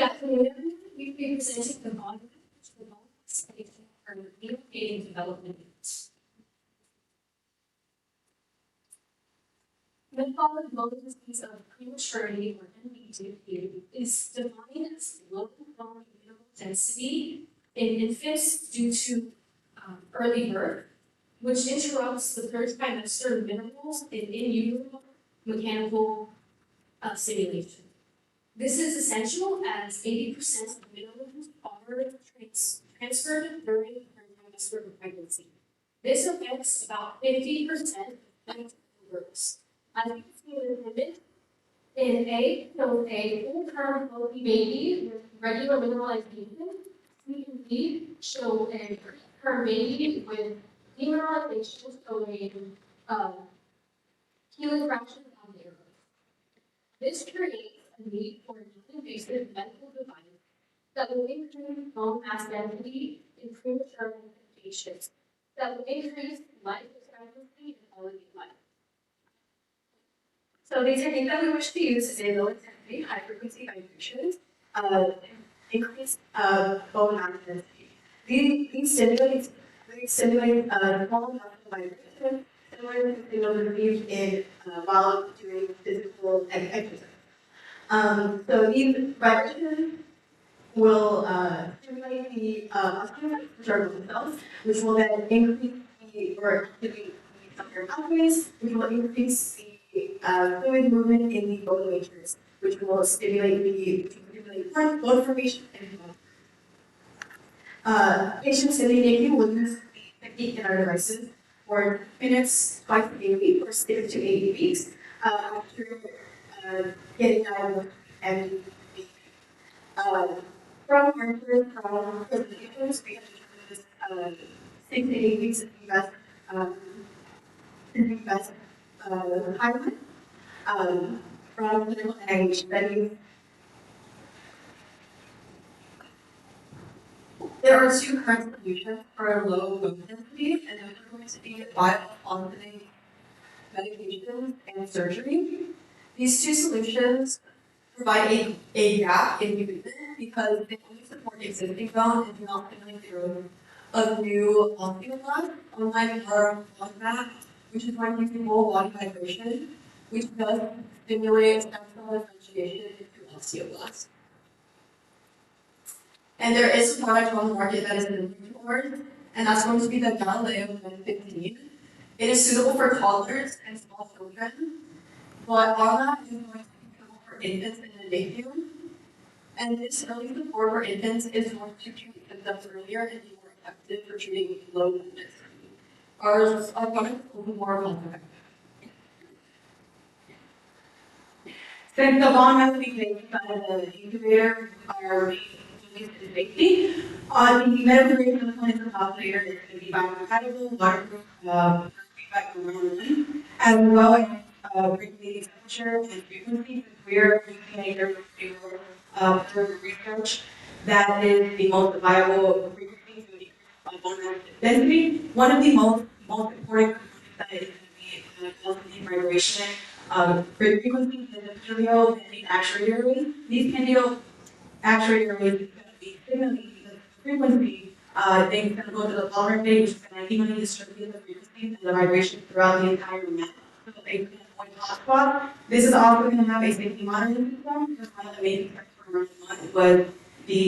afternoon, everyone. We'll be presenting the bond to the bond station for relocating development units. Metabolic motor disease of prematurity, or MBDP, is defined as low bone mineral density in infants due to early birth, which interrupts the third trimester minerals in utero mechanical stimulation. This is essential as 80% of minerals are transferred during the third trimester of pregnancy. This affects about 50% of births. As you can see in this image, in A, so a full-term healthy baby with regular mineralization. C and D show a preterm baby with demineralization showing healing fractions on the arrows. This creates a need for a non-invasive medical device that will increase bone mass density in premature patients, that will increase life expectancy and quality of life. So the technique that we wish to use is a low intensity, high frequency vibration, increased bone mass density. These stimulate small amounts of vibration, similar to signals received in while doing physical exercise. So these vibrations will stimulate the muscles, which are bone cells, which will then increase or activate the cellular pathways, which will increase the fluid movement in the bone matrix, which will stimulate bone formation and bone. Patients in the NICU will use the technique in our devices for minutes, twice daily, for 6 to 8 weeks after getting diagnosed and from our first presentations, we have determined 6 to 8 weeks is the best timeline from clinical NIH studies. There are 2 current solutions for low bone density, and those are going to be bioalkaline medications and surgery. These 2 solutions provide a gap in treatment because they only support existing bone and do not stimulate the growth of new osteoblasts, unlike our mat, which is one using whole body vibration, which does stimulate stem cell differentiation into osteoblasts. And there is a product on the market that is moving towards, and that's going to be the Galileo 15. It is suitable for toddlers and small children, but on that is going to be suitable for infants in the NICU. And this early support for infants is going to treat symptoms earlier and be more effective for treating low bone density. Our product will be more cost effective. Since the bond has to be made by the incubator, our release is safety. On the medical grade components of the calculator is going to be biocompatible, waterproof, feedback from around, as well as regulating temperature and frequency. Since we're using a third research that is the most viable frequency to increase bone mass density. One of the most important components that is going to be vibration frequencies is the paleo bending actuator array. These paleo actuator arrays is going to be signaling because the frequency things going to go to the polymer plate, which is going to evenly distribute the frequencies and the vibration throughout the entire map. So they can avoid hotspot. This is also going to have a safety monitoring system because one of the main concerns for running on was the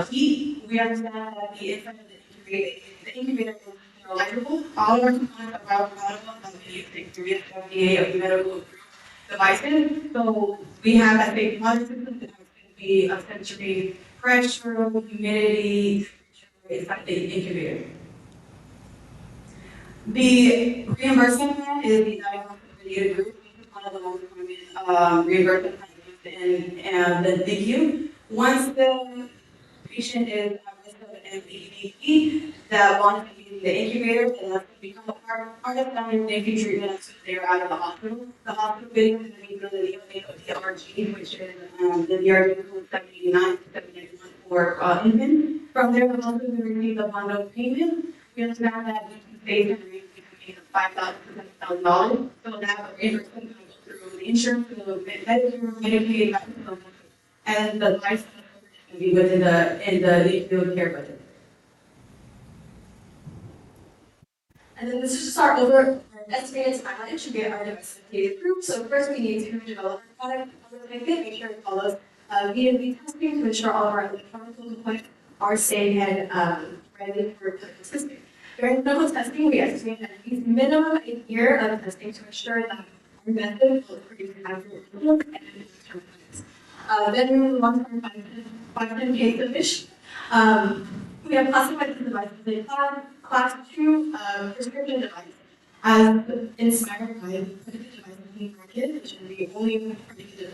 heat. We understand that the inside of the incubator is electrical. All of our components are compatible with the experience FDA of medical approved devices. So we have that safety monitoring system that is going to be a sensory pressure, humidity, inside the incubator. The reimbursement plan is the diagnostic related group. This is one of the most common reimbursement plans in the NICU. Once the patient is at risk of an MBDP, that bond can be the incubator, and that's become a part of them making treatment as soon as they are out of the hospital. The hospital bidding is going to be for the DRG, which is the DRG code 789, 791 for infant. From there, the hospital will receive the bundle payment. We understand that we can pay the range between $5,000 to $7,000. So that reimbursement comes through the insurance, the Medicare, Medicaid, and the life can be within the individual care budget. And then this is just our estimated timeline to get our device FDA approved. So first we need to develop our product, make sure it follows B2B testing to ensure all of our electronic components are safe and ready for clinical testing. During clinical testing, we estimate at least minimum a year of testing to ensure that our method will produce accurate results and then we move on to our 510K submission. We have classified the devices in class 2 prescription device as inspired by the predicted device on the market, which is the only predicted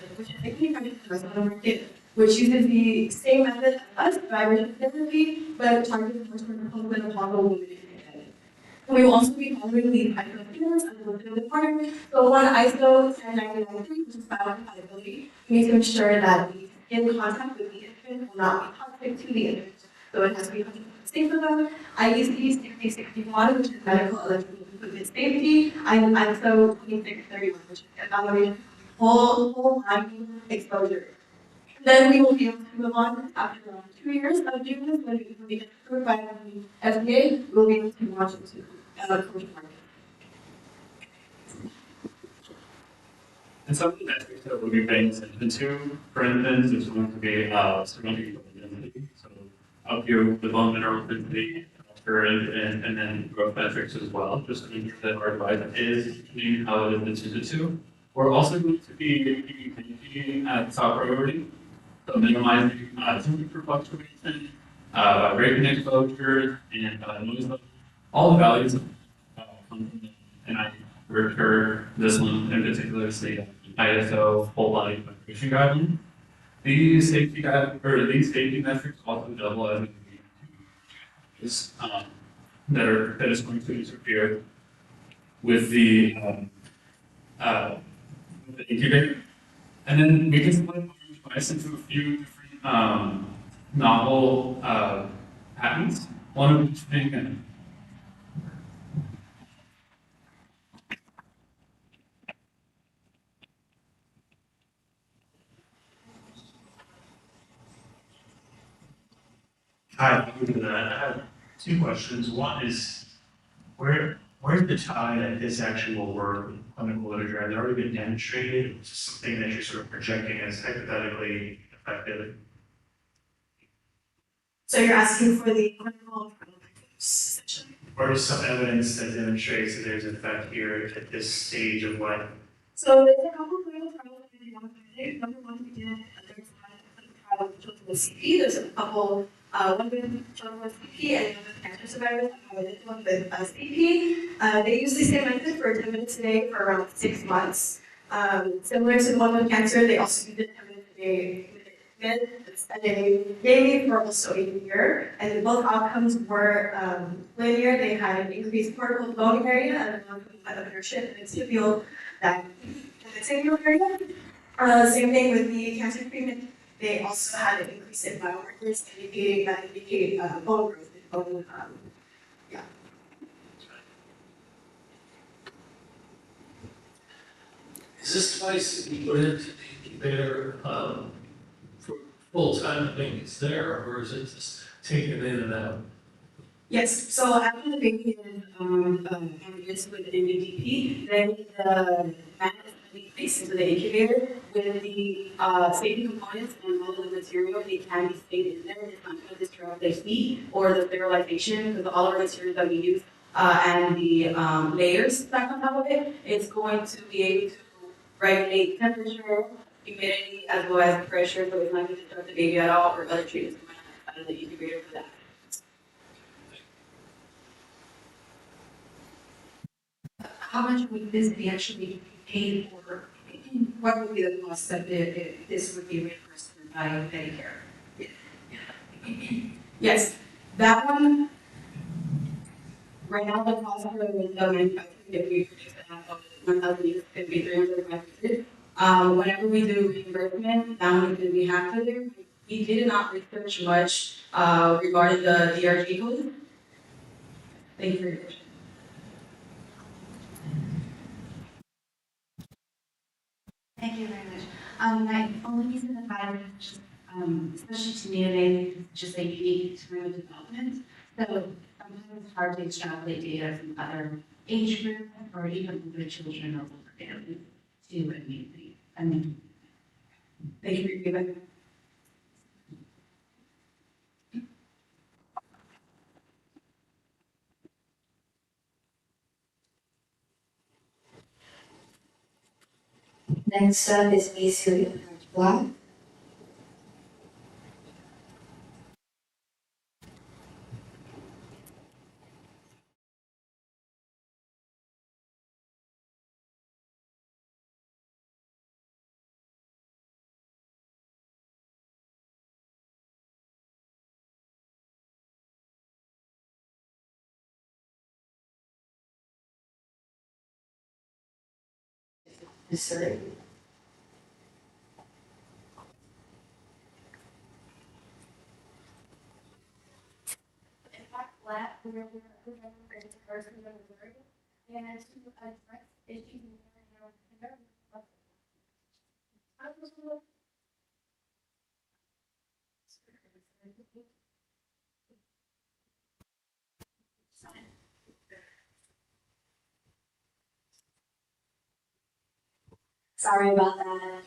device on the market, which uses the same method as us, vibration therapy, but targets more menopausal women. We will also be following the ISO standards as listed in the corner. So one ISO 10993, which is biocompatibility, we need to ensure that the skin contact with the infant will not be toxic to the infant. So it has to be 100% safe for them. IEC 6061, which is medical electrical equipment safety, and ISO 2631, which is evaluation whole line exposure. Then we will be able to move on after around 2 years of doing this. When we get approved by the FDA, we'll be able to launch into commercial market. And some of the metrics that we'll be paying attention to, for instance, is going to be surrounding density. So up here with the bone mineral density, and then growth metrics as well, just to ensure that our device is doing how it is intended to. We're also going to be thinking at top priority, so minimizing temperature fluctuation, vibration exposure, and noise level. All the values come from, and I refer this one in particular is the ISO whole body vibration guideline. These safety metrics also double as that is going to interfere with the incubator. And then we can split our device into a few different novel patents. One of which being Hi, welcome to that. I have two questions. One is, where's the tie that this actually will work with clinical literature? Has it already been demonstrated? It's just something that you're sort of projecting as hypothetically effective? So you're asking for the clinical essentially? Or is some evidence that demonstrates that there's an effect here at this stage of life? So there's a couple of clinical trials that we have. Number one, we did a third trial with children with CP. There's a couple, one with children with CP and one with cancer survivors, and one with CP. They use the same method for 10 minutes a day for around 6 months. Similar to the one with cancer, they also use it 10 minutes a day and they daily for also a year, and both outcomes were linear. They had an increased cortical bone area and a ownership and tibial that the tibial area. Same thing with the cancer treatment. They also had an increase in biomarkers that indicate bone growth and bone, yeah. Is this device put into the incubator for full time that baby's there, or is it just taken in and out? Yes, so after the baby is introduced with an MVDP, then the mat is placed into the incubator with the safety components and all of the material. They can be stayed in there. It's not going to disrupt the heat or the sterilization because all of our materials that we use and the layers that come out of it, it's going to be able to regulate temperature, humidity, as well as pressure, so it's not going to disrupt the baby at all or other treatments coming out of the incubator for that. How much would this be actually paid for? What would be the cost that this would be reimbursed by Medicare? Yes, that one, Right now, the cost for the manufacturing, if we produce an app of 1,000 units, it'd be 300. Whenever we do reimbursement, that would be half of it. We did not research much, regarding the DRG code. Thank you very much. Thank you very much. My only piece of advice is just, especially to neonates, is just a unique time of development. So sometimes it's hard to extrapolate data from other age groups or even older children or older families to immediately. Thank you for your feedback. Next up is Lisa Black. Sorry. Flat, we're going to first in Missouri, and to address issues in the area. Sorry about that.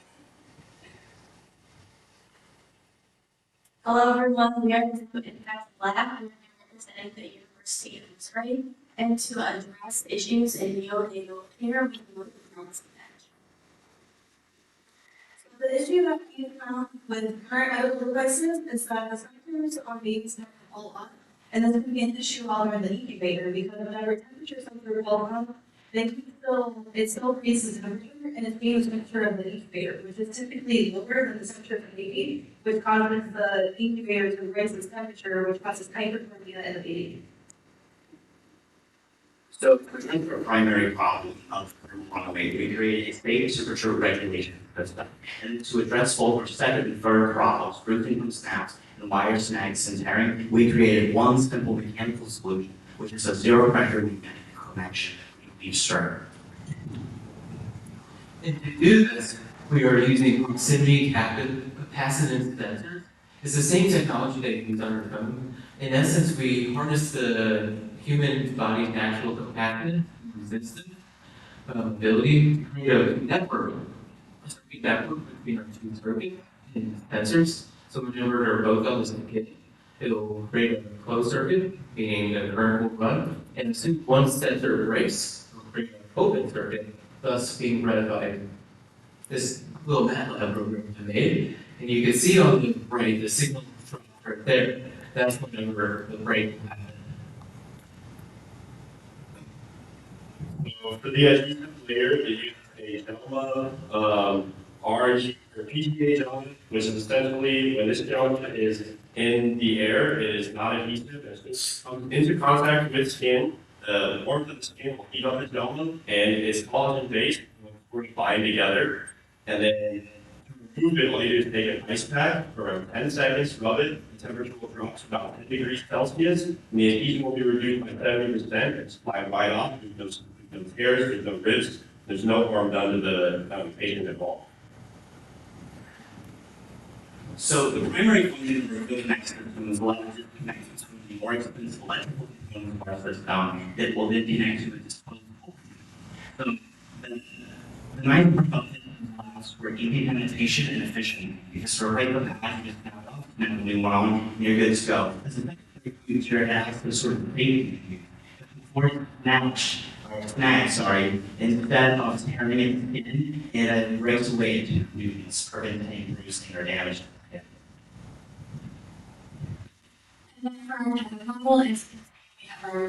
Hello everyone, we are the Impact Lab. We're representing the University of Missouri, and to address issues in neonatal care, we look at promising action. So the issue that we found with current medical devices is that the sensors on babies never fall off, and this can be an issue while they're in the incubator because whenever temperature sensors fall off, it still freezes temperature and it changes the temperature of the incubator, which is typically lower than the temperature of the baby, which causes the incubator to raise its temperature, which causes hyperthermia in the baby. So to present the primary problem of Group 108, we created a state temperature regulation system. And to address both our second and third problems, roofing from snaps and wire snags and tearing, we created one simple mechanical solution, which is a zero pressure pneumatic connection between each starter. And to do this, we are using proximity capacitance sensors. It's the same technology that you use on your phone. In essence, we harness the human body's natural capacitance, resistance, ability to create a network between our two circuits and sensors. So whenever they're both on the same kit, it'll create a closed circuit, meaning the current will run. And as soon as one sensor breaks, it'll create an open circuit, thus being read by this little MATLAB program I made. And you can see on the right, the signal right there. That's whenever the break will happen. So for the adhesive layer, they use a gel, RG or PGA gel, which is essentially when this gel is in the air, it is not adhesive. As this comes into contact with skin, the warmth of the skin will heat up the gel, and it's collagen based, will bind together. And then to remove it, all you do is take an ice pack for around 10 seconds, rub it, the temperature will drop to about 10 degrees Celsius, and the adhesion will be reduced by 70%, and slide right off. There's no tears, there's no ribs, there's no harm done to the patient involved. So the primary function of the connect system is allowed to connect to the more expensive electrical component of our system that will then connect to a disposable. So the nice part about this allows for easy implementation and efficient. You just sort of right the pad, you just snap it off, snap a new one on, and you're good to go. As a secondary feature, it has this sort of safety view. Before you snag, instead of tearing it in, it breaks away into newts, preventing bruising or damage. And then for our chemical instance, we have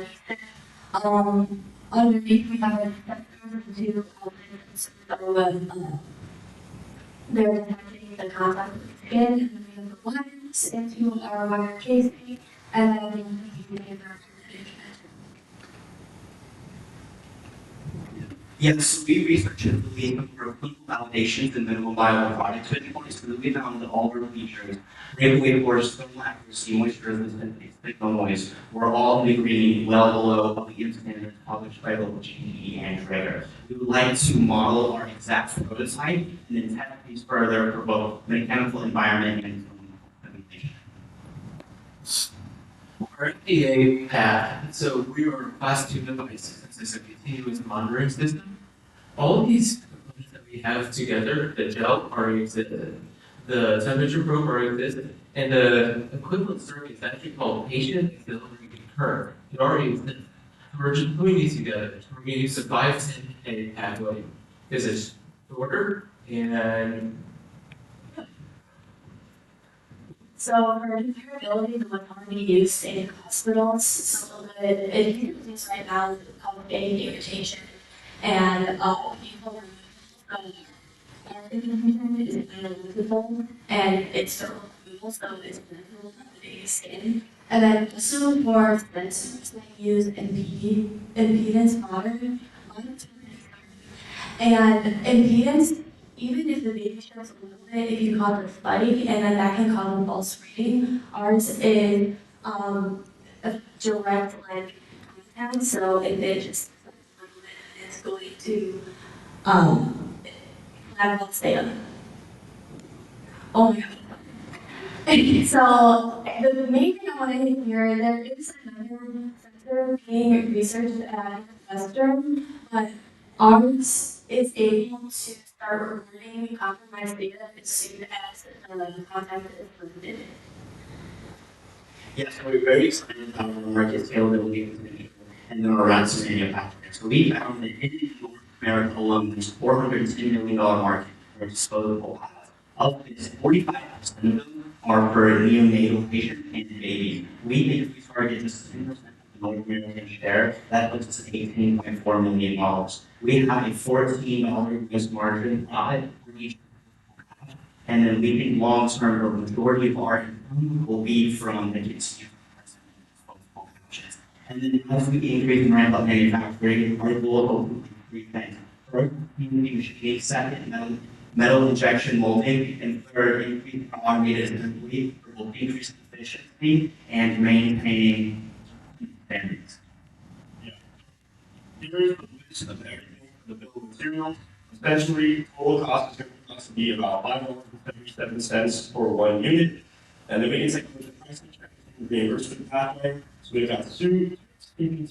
our underneath we have a sensor to elements so they're detecting the contact with the skin, and then we have the wires into our wire casing, and then we use our instrument. Yes, we researched it, we number of clinical validations and minimum viable products to endpoints, so that we found that all of our features, breakaway force, thermal accuracy, moisture resistance, signal noise, were all in the green, well below OEM standards published by both GE and Traeger. We would like to model our exact prototype and then test these further for both mechanical environment and implementation. Our FDA path, so we are a class 2 device, it's a continuous monitoring system. All of these components that we have together, the gel already existed, the temperature probe already existed, and the equivalent circuit is actually called patient auxiliary concurrent. It already exists. So we're just putting these together. We're going to use the 510K pathway because it's shorter and So for comparability, the one already used in hospitals, so the adhesives right now is called any irritation. And people are infusion is analytical and it's still removal, so it's natural to the skin. And then also for sensors that use impedance monitoring, and impedance, even if the baby shows a little bit, if you cause a spike, and then that can cause a false reading, ours is a direct like contact, so if it just it's going to have a stay. Oh my god. So the main thing I want to hit here, there is another sensor being researched at Western, but ours is able to start recording compromised data as soon as the contact is limited. Yes, so we're very excited about our market scalability and potential and then our routes to manufacturing. So we found that in North America alone, there's $410 million market for disposable pads. Of this, 45% of them are for neonatal patients and babies. We think if we target just 10% of the North American share, that puts us at $18.4 million. We have a $14 gross margin profit for each. And then we think long-term, the majority of our income will be from the continued disposable pouches. And then as we increase and ramp up manufacturing, our goal will be three things. First, community machining, second, metal injection molding, and third, increase our automated assembly for both increased efficiency and maintaining standards. Yeah. Here's the list of everything for the bill of materials. Essentially, total cost is going to be about $5.77 for 1 unit. And then we can take a look at the pricing check and reimbursement pathway. So we've got the suit, CPT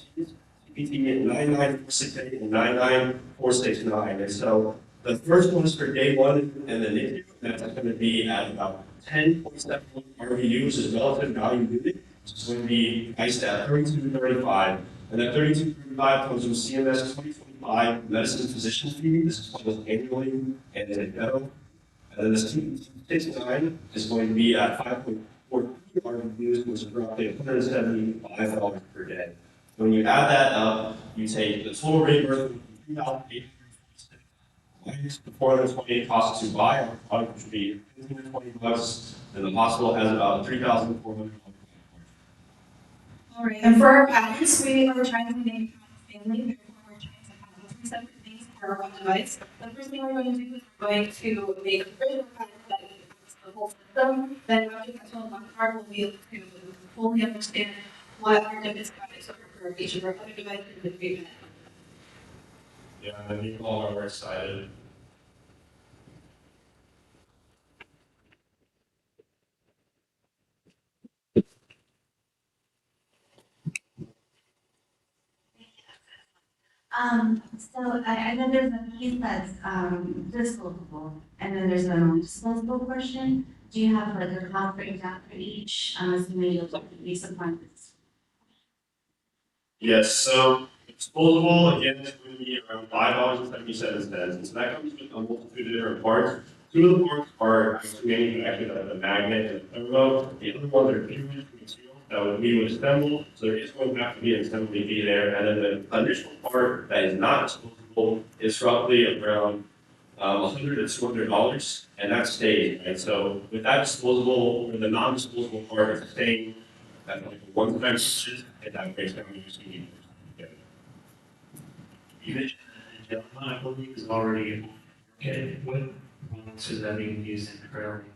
at 99468 and 99469. And so the first one is for day one and the NICU, and that's going to be at about 10.71 RVU, which is relative value unit. So it's going to be priced at $32.35. And that $32.35 comes from CMS 2025 medicine physician fee. This is published annually and in Edo. And then this 269 is going to be at 5.43 RVUs, which is roughly $175 per day. When you add that up, you take the total reimbursement from $3,846 minus the $428 costs to buy our product, which would be $15 to $20, and the hospital has about $3,400. All right, and for our patents, we are trying to make family, therefore we're trying to have three separate things for our one device. The first thing we're going to do is we're going to make a original patent that includes the whole system. Then after the 12-month part, we'll be able to fully understand what our device products are for our patient or other devices in the treatment. Yeah, and you all are excited. So I know there's a piece that's disposable, and then there's a non-disposable portion. Do you have like a cost breakdown for each? I'm assuming you'll be supplying this. Yes, so disposable, again, is going to be around $5.77. And so that comes with a multitude of different parts. Two of the parts are actually manufactured the magnet and the thermo. The other ones are fused materials that we would assemble. So there is going to have to be an assembly fee there. And then the initial part that is not disposable is roughly around $100 to $200, and that stays. And so with that disposable or the non-disposable part, it's staying at like one time, and that breaks down using You mentioned Jelma, I believe, is already okay. What products is that being used in currently?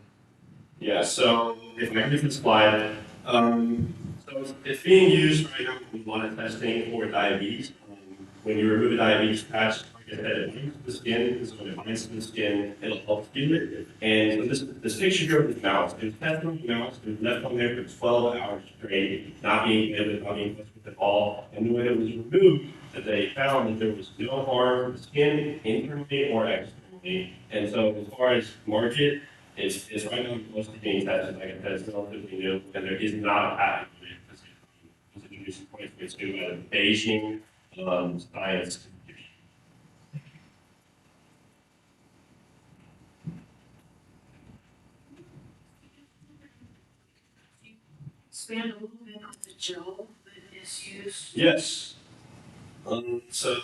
Yeah, so if I can just slide, so it's being used right now in a lot of testing for diabetes. When you remove a diabetes patch, like I said, it binds to the skin, and so when it binds to the skin, it'll help heal it. And so this picture here of this mouse, it was tested on the mouse, it was left on there for 12 hours straight, not being inhibited, not being touched with at all. And when it was removed, that they found that there was no harm to the skin internally or externally. And so as far as market, it's right now close to being tested, like I said, it's relatively new, and there is not a patent on it. It was introduced in 2022 out of Beijing Science. Expand a little bit on the gel that is used. Yes. So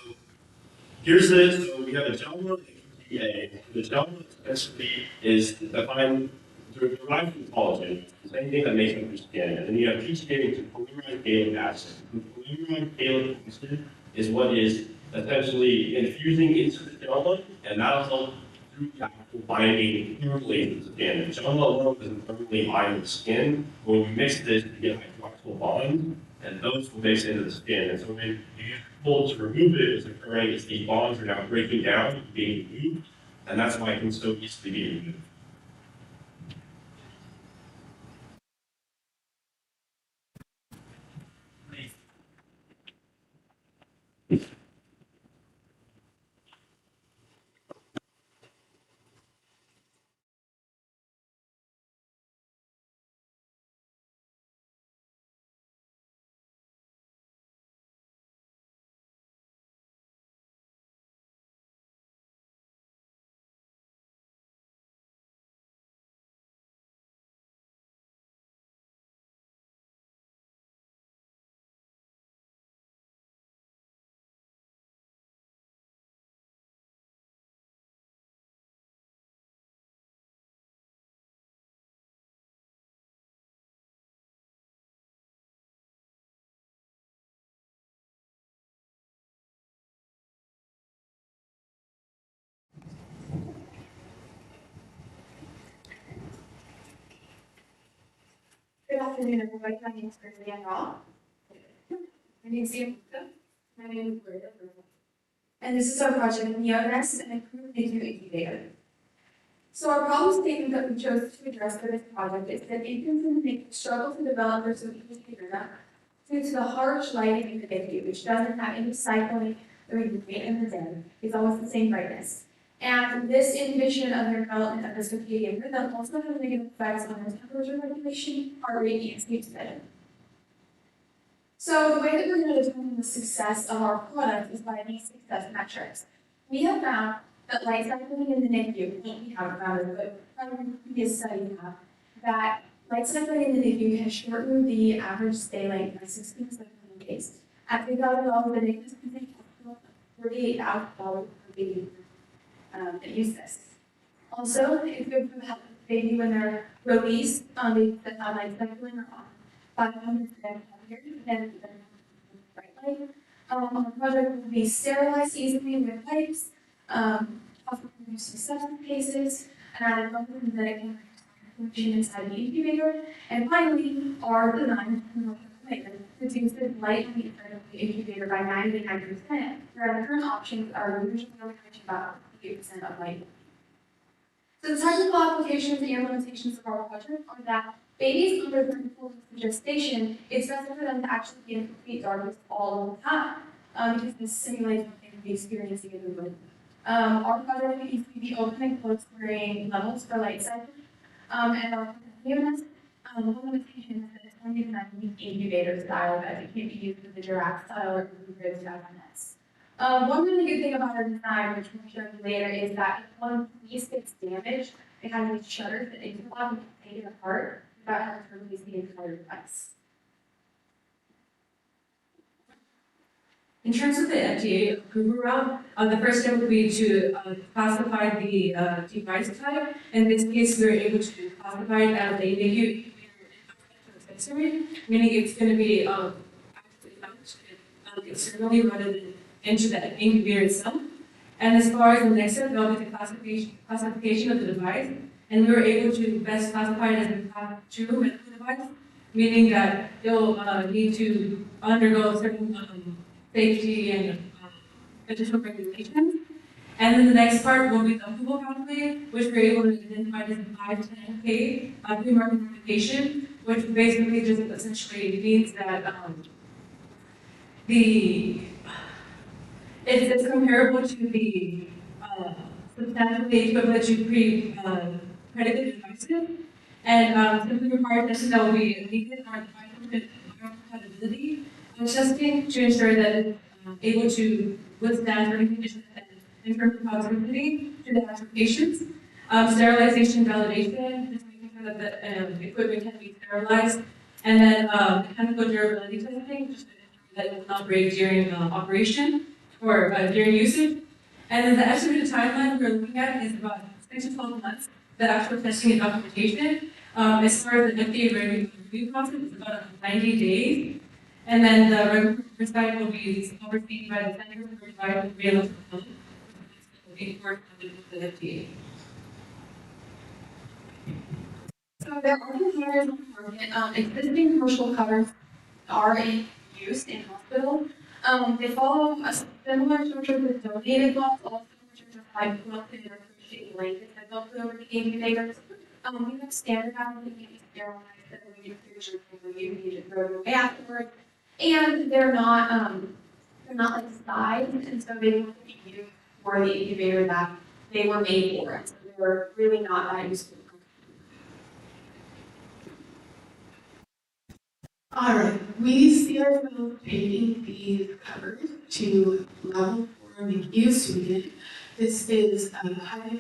here's this. So we have a gel and PA. The gel essentially is defined derived from collagen, the same thing that makes up your skin. And then you have PCA, which is polymerase galic acid. Polymerase galic acid is what is essentially infusing into the gel, and that'll help through the actual binding permeate the skin. The gel alone doesn't permeate bind the skin. When we mix this, you get hydroxyl bonds, and those will mix into the skin. And so when you use pull to remove it, what's occurring is these bonds are now breaking down, being removed, and that's why it can so easily be removed. Good afternoon, everybody. My name is Grizzly Raw. My name is Sam. My name is Gloria. And this is our project, Neonest, and Improved NICU Incubator. So our problem statement that we chose to address for this project is that infants in the NICU struggle to develop their social behavior due to the harsh lighting in the NICU, which doesn't have any cycling during the day and the day. It's always the same brightness. And this inhibition of their development of the circadian rhythm also has negative effects on their temperature regulation, heart rate, and sleep schedule. So the way that we're going to determine the success of our product is by these success metrics. We have found that light cycling in the NICU, we haven't found it, but from previous studies have, that light cycling in the NICU can shorten the average stay length by 16 to 17 days. At $3,000, the NICU is going to take $48,000 per baby that use this. Also, it's good for the health of the baby when they're released on light cycling or on 500 here and bright light. Our project will be sterilized easily with pipes, also produce assessment cases, and that it can function inside the incubator. And finally, our design reduces light heat in the incubator by 99%, whereas the current options are usually only reaching about 58% of light. So the technical applications and limitations of our project are that babies under 34 weeks of gestation, it's best for them to actually be in complete darkness all the time, because this simulates what they would be experiencing in the room. Our project needs to be open and close varying levels for light cycling, and our units, one limitation is that it's only designed to be incubator style, but it can't be used with the giraffe style or the grid style nets. One really good thing about our design, which we'll show you later, is that if one piece gets damaged, it has these shutters that interlock and take it apart without having to release the entire device. In terms of the FDA approval route, the first step would be to classify the device type. In this case, we're able to classify it as a NICU dispensary, meaning it's going to be actually externally rather than into the incubator itself. And as far as the next step, that'll be the classification of the device. And we were able to best classify it as a class 2 medical device, meaning that it'll need to undergo certain safety and additional regulations. And then the next part will be the approval pathway, which we're able to identify as a 510K pre-market notification, which basically just essentially means that it's comparable to the substantially equivalent to predicate devices, and simply requires testing that will be needed are the biocompatibility testing to ensure that it's able to withstand certain conditions and in terms of toxicity to the actual patients. Sterilization validation, just making sure that the equipment can be sterilized, and then mechanical durability testing, just to ensure that it will not break during operation or during usage. And then the estimated timeline we're looking at is about 6 to 12 months, the actual testing and documentation. As far as the FDA review process, it's about 90 days. And then the regulatory side will be overseen by the Center for Device and Radiological Health, in court with the FDA. So there are new players on the market. Existing commercial covers are in use in hospitals. They follow a similar structure with donated lots, also in terms of high quality or appreciated blankets that go over the incubators. We have standard applications to be sterilized that we need to need to throw away afterwards. And they're not like sized, and so they don't have to be used for the incubator that they were made for. And so they're really not that useful. All right, we see ourselves taking these covers to level 4 NICU student. This is a high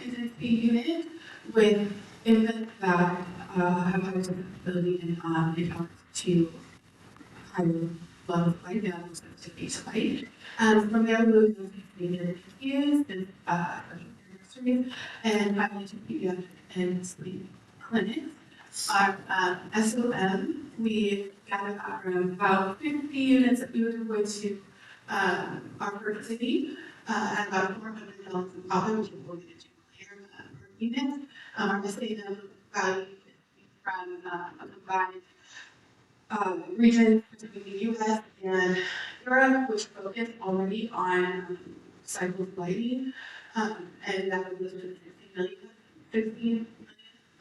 intensity unit with infants that have high susceptibility and intolerance to higher levels of light levels of baseline. From there, we will go to the NICUs, and nurseries, and pediatric and sleep clinics. Our SOM, we gathered from about 50 units that we were going to our first city, at about $400 in profit, which we'll get into later per unit. Our SAM value from a combined region between the US and Europe, which focused already on cycle lighting, and that was listed at 15 million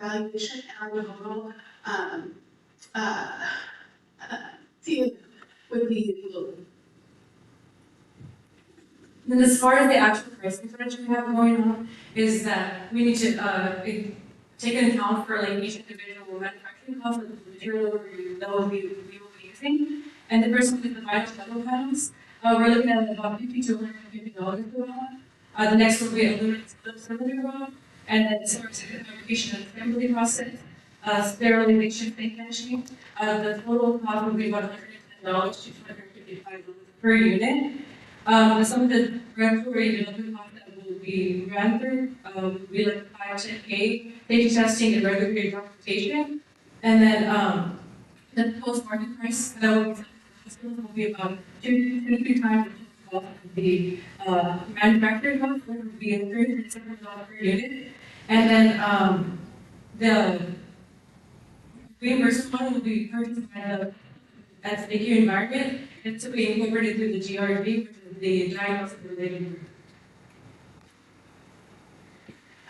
valuation, and our total team would be low. Then as far as the actual pricing strategy we have going on is that we need to take into account for like each individual manufacturing cost of the material that we will be using. And the first one is the biodegradable panels. We're looking at about $50 to $150 per rod. The next one will be aluminum cylinder rod. And then as far as the fabrication and assembly process, sterilization, safe finishing, the total cost will be about $110 to $255 per unit. Some of the regulatory development costs that will be ran through will be like 510K, safety testing and regulatory documentation. And then the post-market price that will be hospitals will be about 2 to 3 times the cost of the manufacturing cost, which would be $370 per unit. And then the reimbursement will be purchased by the at the NICU environment, and to be incorporated through the GRB, which is the diagnostic related group.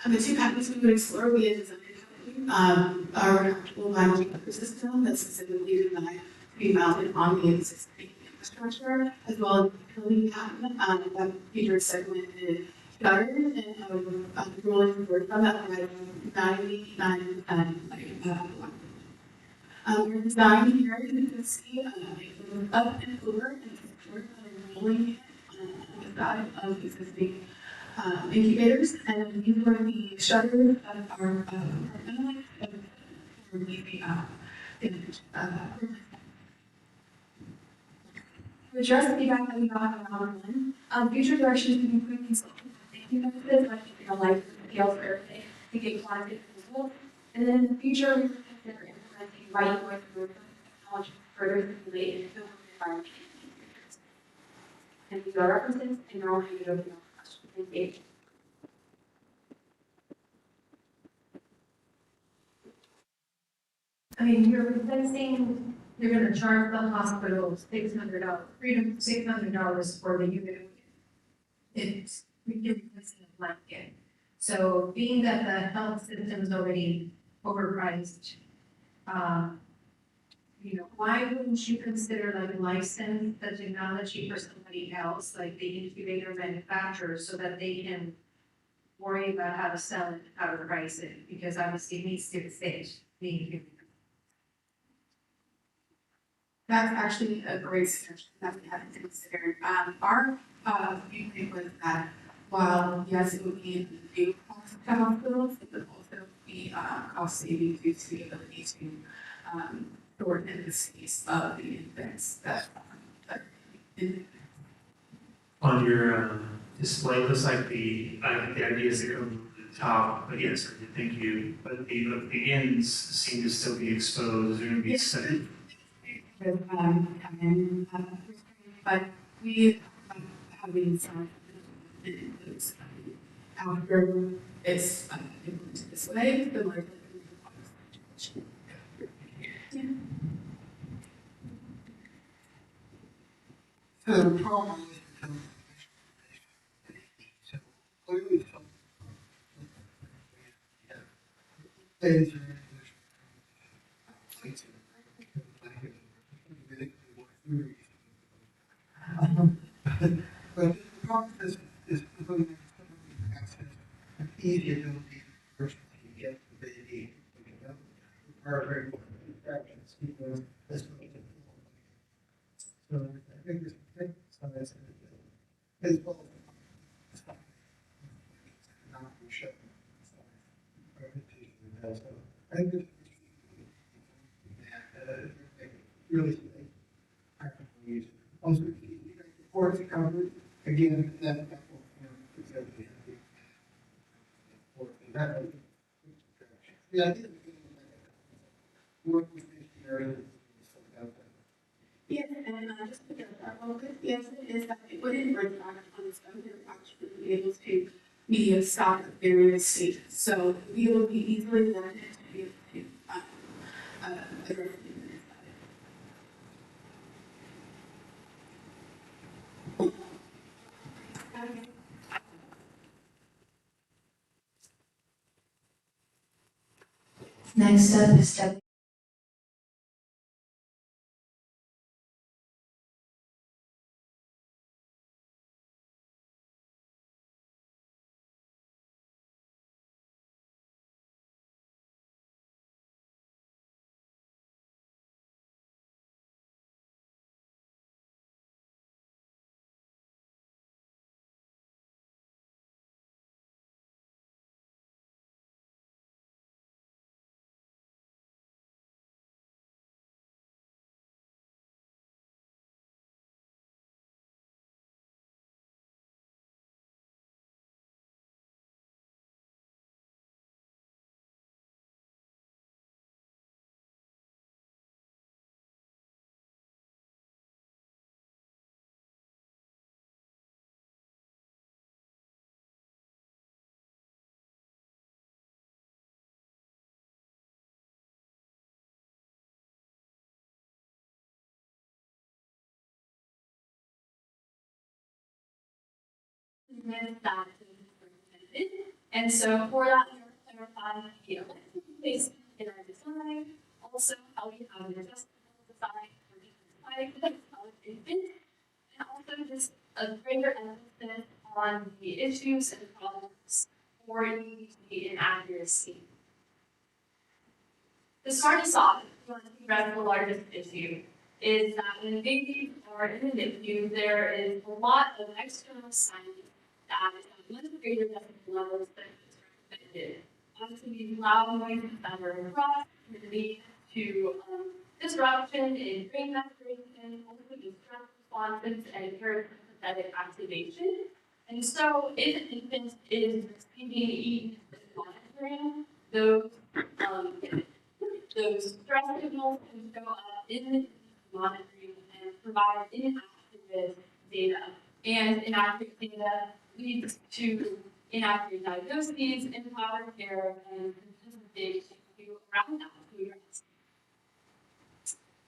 The two patents we would explore, we had designed our comfortable biological system that's specifically designed to be mounted on the existing infrastructure, as well as the building patent that features segmented shutters and rolling forward from that provides 99% our design here, you can see it goes up and over and support rolling on the side of existing incubators, and these were the shutters that are compartmentalized for the image. To address the feedback that we got on round one, future directions to include consultants and safety methods like life scales for everything to get quantitative results. And then in the future, we will consider implementing light voice technology to further simulate the environment. And these are references, and now I'll hand it over to your questions. Thank you. I mean, you're gonna charge the hospital $600, $600 for the unit. It's ridiculous in a blanket. So being that the health system is already overpriced, you know, why wouldn't you consider like license the technology for somebody else, like the incubator manufacturer, so that they can worry about how to sell it, how to price it, because obviously it needs to fit the incubator. That's actually a great suggestion that we haven't considered. Our viewpoint was that while yes, it would be a new cost to hospitals, it would also be cost saving due to the ability to shorten the space of the infants that are in. On your display, it looks like the ideas that come from the top, but yes, thank you. But the ends seem to still be exposed. Is there going to be set? But we have been signed after it's implemented this way, the more So the problem is so clearly some days but the problem is implementing access and easy ability for person to get the baby. Are very infections, because this so I think this size is both not shut. So I think this really practical use. Also, reports covered again that will exactly that the idea work with missionaries. Yes, and just to get that real quick, the answer is that it wouldn't retract on its own, it would actually be able to be a stock of various stages. So we will be easily limited to be able to address the Next up is step. With that and so for that, we are clarifying the electrical placement in our design, also how we have an adjustable design for different infants, and also just a greater emphasis on the issues and problems for EEG and accuracy. To start us off, if you want to address the largest issue, is that when babies are in the NICU, there is a lot of external science that is at much greater decibel levels than is recommended. Obviously, these loud noises that are across can lead to disruption in brain maturation, also distress responses, and parasympathetic activation. And so, if an infant is receiving EEG monitoring, those stress signals can show up in the monitoring and provide inaccurate data. And inaccurate data leads to inaccurate diagnoses, improper care, and big issue around that to address.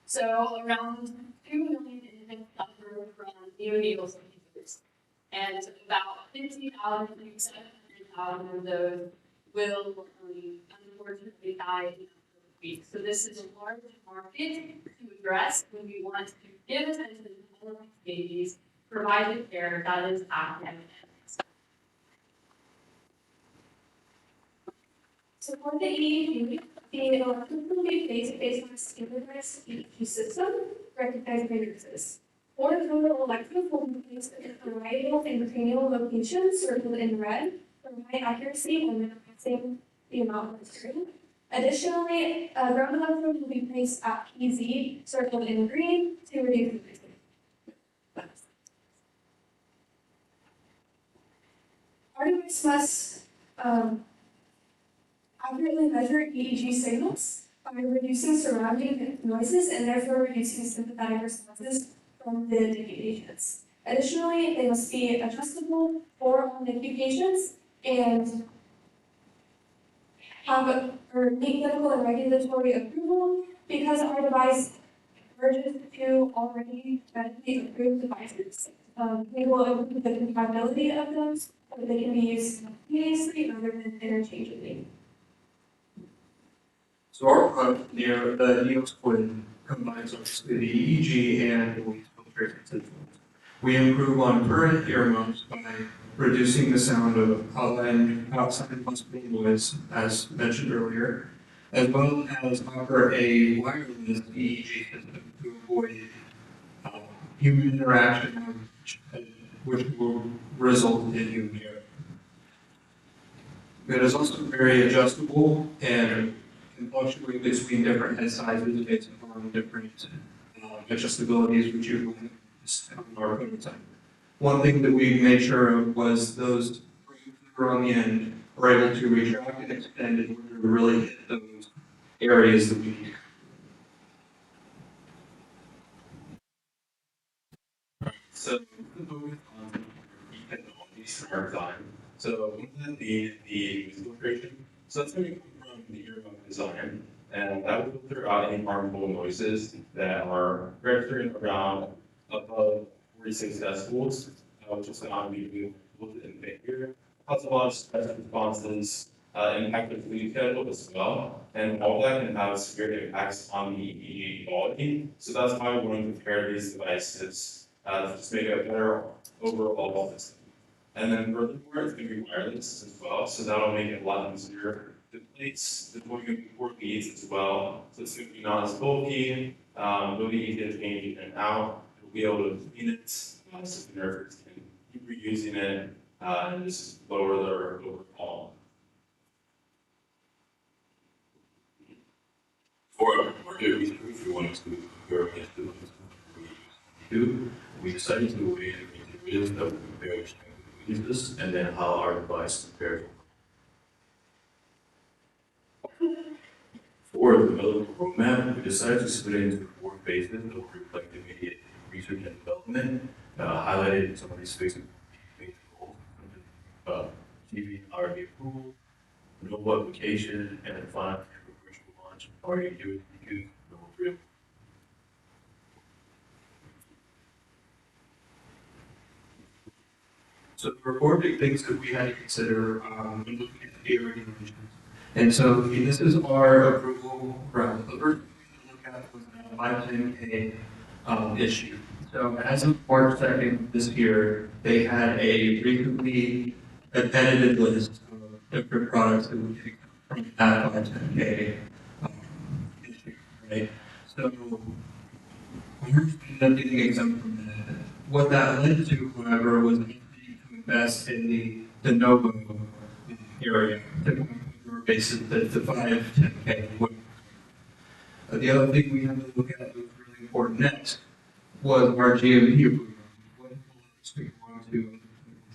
So around 2 million infants suffer from neonatal seizures, and about 50,000 to 700,000 of those will unfortunately die in a week. So this is a large market to address when we want to give attention to all of these babies, provide the care that is active. So for the EEG, the elective will be based on a standardized EEG system recognized by nurses. For the total elective will be placed in a variety of intracranial locations circled in red for high accuracy and minimizing the amount of blistering. Additionally, a ground electrode will be placed at PZ circled in green to reduce the blistering. Our device must accurately measure EEG signals by reducing surrounding noises and therefore reducing sympathetic responses from the NICU patients. Additionally, they must be adjustable for all NICU patients and meet clinical and regulatory approval because our device merges two already medically approved devices. We will improve the compatibility of those so they can be used simultaneously rather than interchangeably. So our product, the Neos Twin, combines obviously the EEG and noise filtration systems. We improve on current earmuffs by reducing the sound of outside hospital noise, as mentioned earlier, as well as offer a wireless EEG system to avoid human interaction, which will result in human error. It is also very adjustable and can fluctuate between different head sizes based upon different adjustabilities which you will on our prototype. One thing that we made sure of was those frames that are on the end are able to retract and extend in order to really hit those areas that we need. So the focus on technologies are design. So within the filtration, so that's going to come from the earmuff design, and that will filter out any harmful noises that are registering around above 46 decibels, which is not be able to infect cause a lot of stress responses, impact the sleep schedule as well, and all that can have severe impacts on the EEG quality. So that's why we want to compare these devices to just make a better overall system. And then furthermore, it's going to be wireless as well, so that'll make it a lot easier to place the 24 leads as well. So it's going to be not as bulky, really easy to change in and out. You'll be able to clean it, so the nurses can keep reusing it and just lower their overall. For our market research, we wanted to compare against the ones we do. We decided to weigh the materials that we compare uses and then how our device compares. For the development roadmap, we decided to split it into 4 phases that will reflect immediate research and development, highlighted some of these phases goals, TV and RD approval, no application, and then final commercial launch, RD do it, no real. So there were 4 big things that we had to consider when looking at the regulations. And so this is our approval round. The first thing we look at was a 510K issue. So as of March 2nd this year, they had a recently edited list of different products that would take from that 510K issue, right? So we ended up getting exempt from that. What that led to, however, was invest in the de novo area to basis the 510K. The other thing we have to look at that was really important next was our GMP approval. What we want to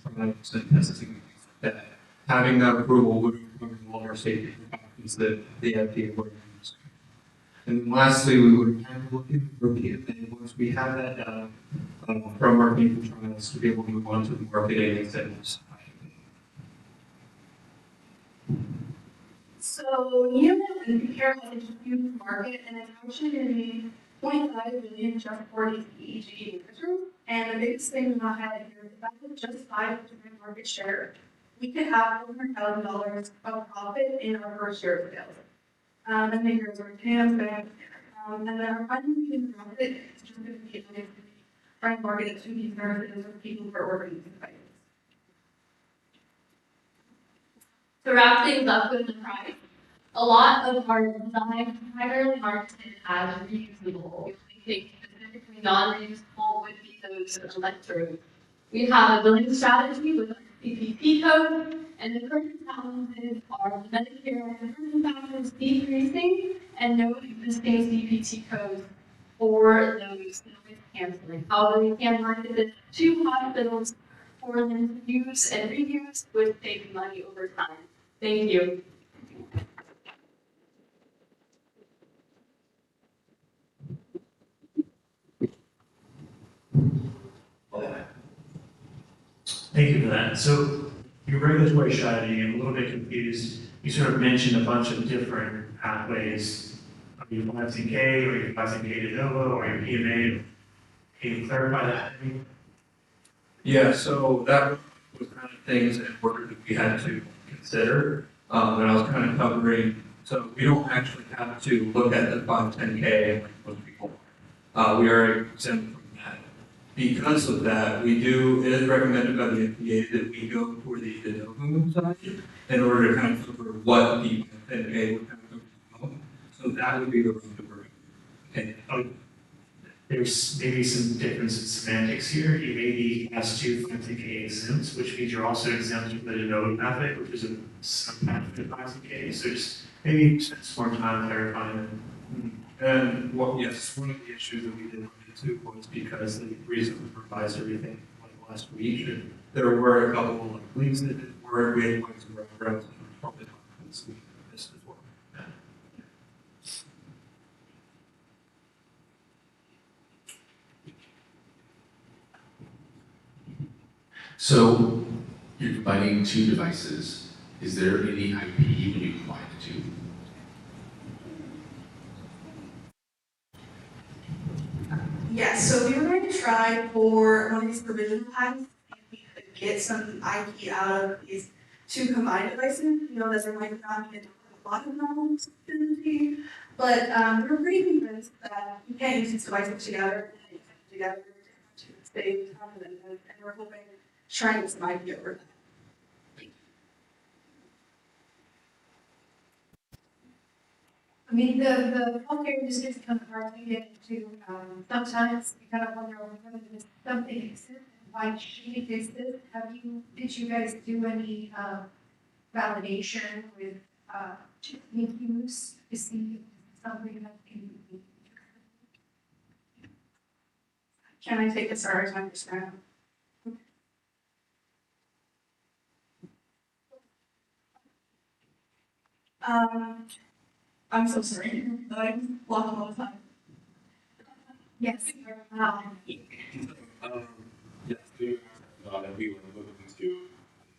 products and testing and things like that. Having that approval would cover all our safety precautions that the FDA would use. And then lastly, we would kind of look into for PMA once we have that done from our clinical trials to be able to move on to the marketing incentives So Neiman and Compare has a huge market, and it's actually going to be 25 million just for these EEG users. And the biggest thing about it here is that with just 5% market share, we could have $400,000 of profit in our first year of sales. And then here's our TAM back. And then our primary profit is just going to be trying to market it to these nurses or people who are ordering these devices. To wrap things up with the price, a lot of our design primarily marketed as reusable. We think specifically non-reusable would be those electrodes. We have a billing strategy with our CPT code, and the current challenges are Medicare conversion factors decreasing and no existing CPT codes for those noise canceling. However, we can market this to hospitals for them to use and reuse with saving money over time. Thank you. Thank you for that. So your regulatory strategy, I'm a little bit confused. You sort of mentioned a bunch of different pathways. Are you 510K, or you 510K de novo, or your PMA? Can you clarify that? Yeah, so that was kind of things in order that we had to consider, that I was kind of covering. So we don't actually have to look at the 510K like most people. We are exempt from that. Because of that, it is recommended by the FDA that we go for the de novo side in order to kind of cover what the 510K would kind of cover. So that would be the route that we're in. Okay. There's maybe some difference in semantics here. You may be asked to 510K exempt, which means you're also exempt from the de novo pathway, which is a subpathway of 510K. So just maybe spend some more time clarifying. And yes, one of the issues that we did run into was because the reason we revised everything like last week, there were a couple of like leaks that didn't work. We had points of reference and probably this as well. So you're combining two devices. Is there any IP when you combine the two? Yes, so we were going to try for one of these provisional patents if we could get some IP out of these two combined devices. You know that there might not be a lot of knowledge but we were pretty convinced that you can't use these devices together to save time, and we're hoping trying to get some IP over that. I mean, the healthcare industry is kind of hard to get into. Sometimes you kind of wonder whether there's something exists and why should it exist. Did you guys do any validation with NICUs to see something that can be? Can I take a start to understand? I'm so sorry. I'm walking all the time. Yes. Yes, we we were looking into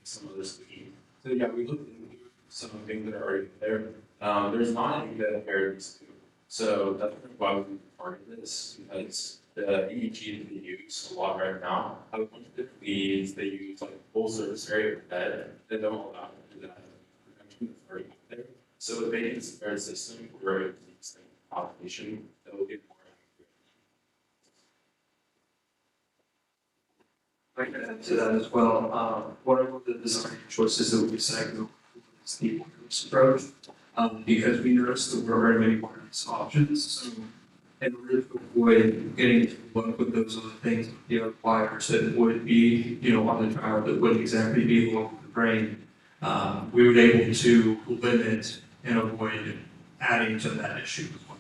some other solutions. So yeah, we looked into some things that are already there. There's not any that are these two. So that's why we targeted this, because the EEG that they use a lot right now, a bunch of different leads, they use like full service area bed, they don't allow them to do that protection that's already out there. So if they use a fair system where it needs the population, they'll get more I can add to that as well. One of the design choices that we decided to is the wireless approach, because we noticed that there are many wireless options. So, in order to avoid getting to work with those other things, the other wires that would be, on the tower that wouldn't exactly be along the brain, we would able to limit and avoid adding to that issue as well.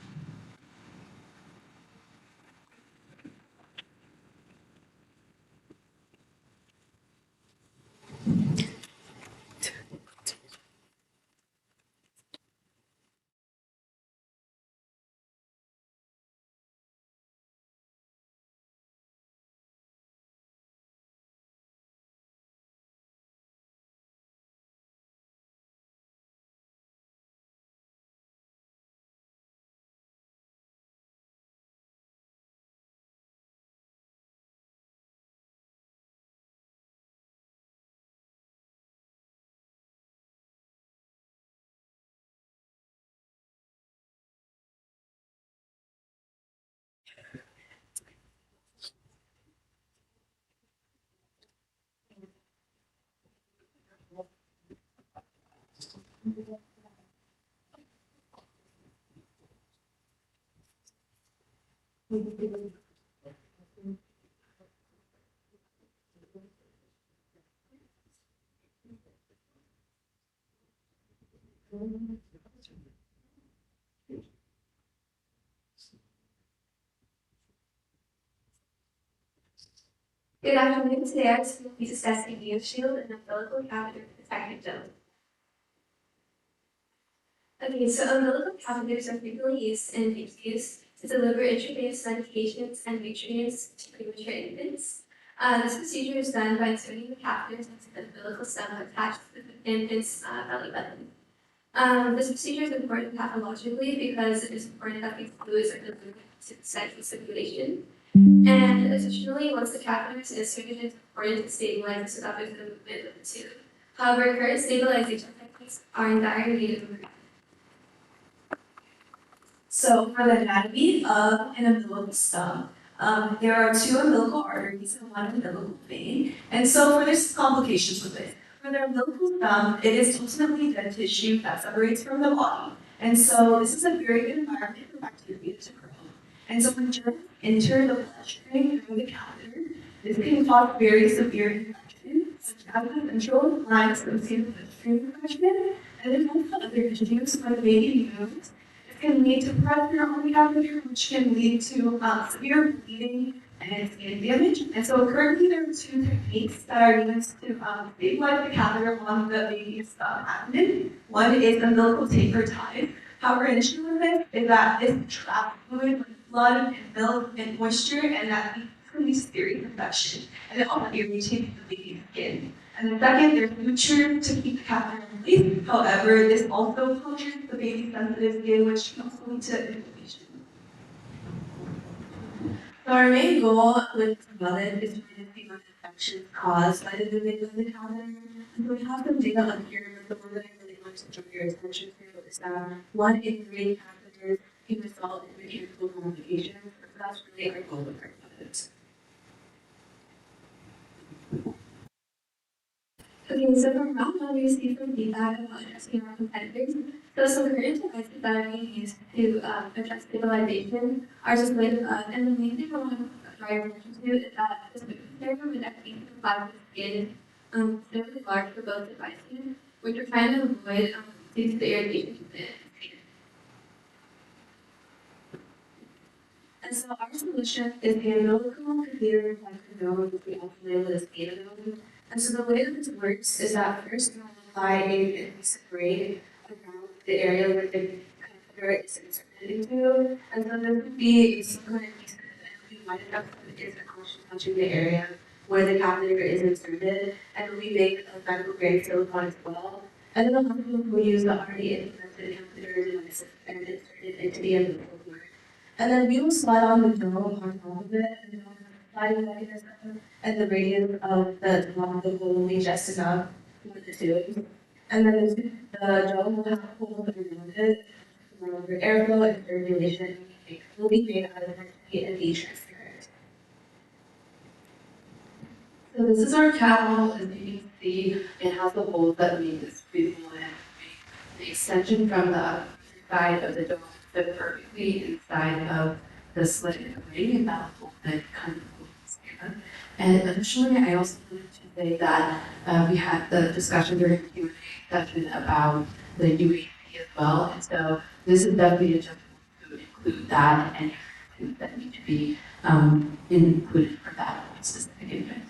Good afternoon. Today our student will be discussing Neo Shield and umbilical catheter protective dome. Okay, so umbilical catheters are frequently used in NICUs to deliver intravenous medications and nutrients to premature infants. This procedure is done by inserting the catheters into the umbilical stem attached to the infant's belly button. This procedure is important pathologically because it is important that these fluids are delivered to the central circulation. And additionally, once the catheter is inserted, it's important to stabilize so that there's no movement of the tube. However, current stabilization techniques are in dire need of improvement. So for the anatomy of an umbilical stem, there are two umbilical arteries and one umbilical vein. And so for there's complications with it. For the umbilical stem, it is ultimately dead tissue that separates from the body. And so this is a very good environment for bacteria to grow. And so when germs enter the bloodstream through the catheter, this can cause very severe infections, such as the central line associated with bloodstream infection, and then also other issues when the baby moves. It can lead to pressure on the catheter, which can lead to severe bleeding and skin damage. And so currently there are two techniques that are used to stabilize the catheter on the baby's abdomen. One is umbilical taper tie. However, an issue with this is that this traps fluid like blood and milk and moisture, and that can lead to serious infection. And it also irritates the baby's skin. And then second, there's suture to keep the catheter in place. However, this also punctures the baby's sensitive skin, which can also lead to inflammation. So our main goal with Promoted is to see what infections caused by the movement of the catheter. And so we have some data up here, but the one that I really want to draw your attention to is that 1 in 3 catheters can result in mechanical complications. So that's really our goal with our methods. Okay, so from round one, we received some feedback about addressing our competitors. So some current devices that are being used to address stabilization are displayed above, and the main thing I want to draw your attention to is that the spectrum with FP complies with skin fairly large for both devices, which we're trying to avoid due to the irritation to the skin. And so our solution is the umbilical catheter microdome, which we also label as Make-a-Thon. And so the way that this works is that first we'll apply a adhesive braid around the area where the catheter is inserted into. And so this would be a silicone adhesive, and we might enough that it is actually touching the area where the catheter is inserted. And we make a medical grade silicone as well. And then the hospital will use the already implemented catheter devices and insert it into the umbilical cord. And then we will slide on the dome on top of it, and the dome has a sliding mechanism, and the radius of the top of the hole will be just enough for the tube. And then the dome will have holes around it for airflow and circulation. It will be made out of mercury and be transparent. So this is our cat model. As you can see, it has the holes that make this breathable and the extension from the side of the dome fit perfectly inside of the slit in the ring, and that hole that kind of holds here. And additionally, I also wanted to say that we had the discussion during the Q&A session about the UAP as well, and so this is definitely adjustable to include that and things that need to be included for that specific event.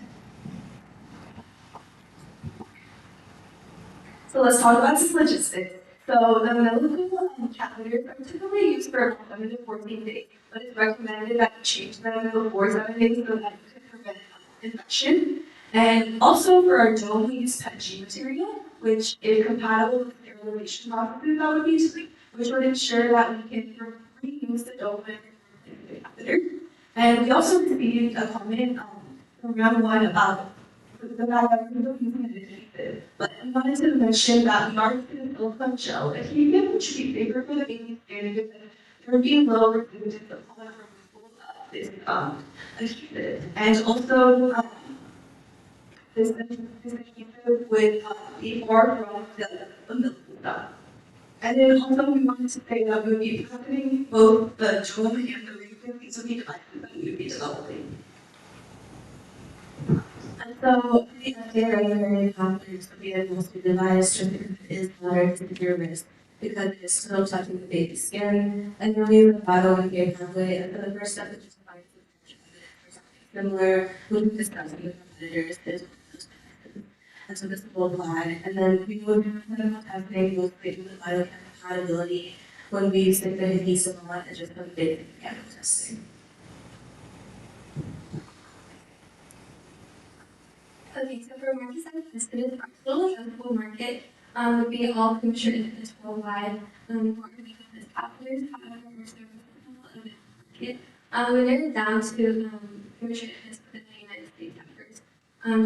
So let's talk about some logistics. So the umbilical catheters are typically used for about 7 to 14 days, but it's recommended that you change them before 7 days so that you can prevent infection. And also for our dome, we use PETG material, which is compatible with sterilization processes that would be used, which would ensure that we can reuse the dome and the catheter. And we also received a comment from round one about the fact that we're still using an adhesive. But I wanted to mention that we are using a silicone gel adhesive, which would be safer for the baby's skin because there would be low residues of pollen removal of this adhesive. And also, this adhesive would be far from the umbilical stuff. And then also we wanted to say that we would be targeting both the dome and the ring piece of the devices that we would be developing. And so the FDA regulatory confidence of the administered device is moderate to severe risk because it is still touching the baby's skin, and you'll need a 501(k) pathway, and so the first step is just to find something similar, which we discussed with competitors, is and so this will apply, and then we will do clinical testing, we'll create with biocompatibility when we stick the adhesive on and just put basic chemical testing. Okay, so for market size, this is our total addressable market would be all premature infants worldwide. What we do is pathways, however, we're serviceable of the market. We narrowed it down to premature infants within the United States efforts,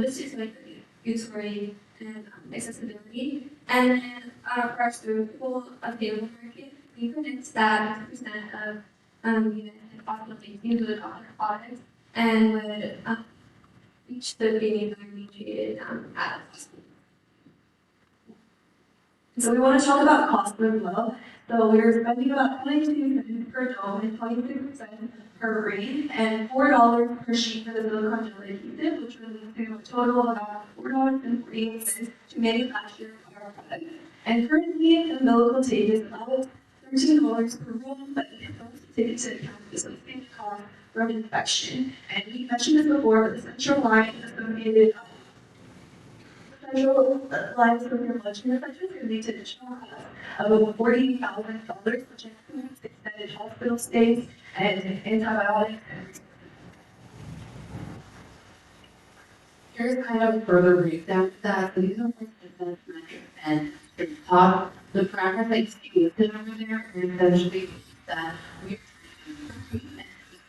just due to like the utility and accessibility. And then for our cervical available market, we predict that 50% of United States hospitalizations would adopt our products and would reach the being mediated adults. So we want to talk about cost as well. So we're spending about 22 cents per dome and 26 cents per ring, and $4 per sheet for the silicone gel adhesive, which would lead to a total of about $4.48 to manufacture our product. And currently, the umbilical tape is about $13 per roll, but it helps take into account the associated cost from inspection. And we mentioned this before, but the central line associated central lines from your bloodstream infections can lead to additional costs of over $48,000, which includes extended hospital stays and antibiotics. Here's kind of a further breakdown of that. So these are percent metric and the top, the parameters that you see listed over there are essentially that we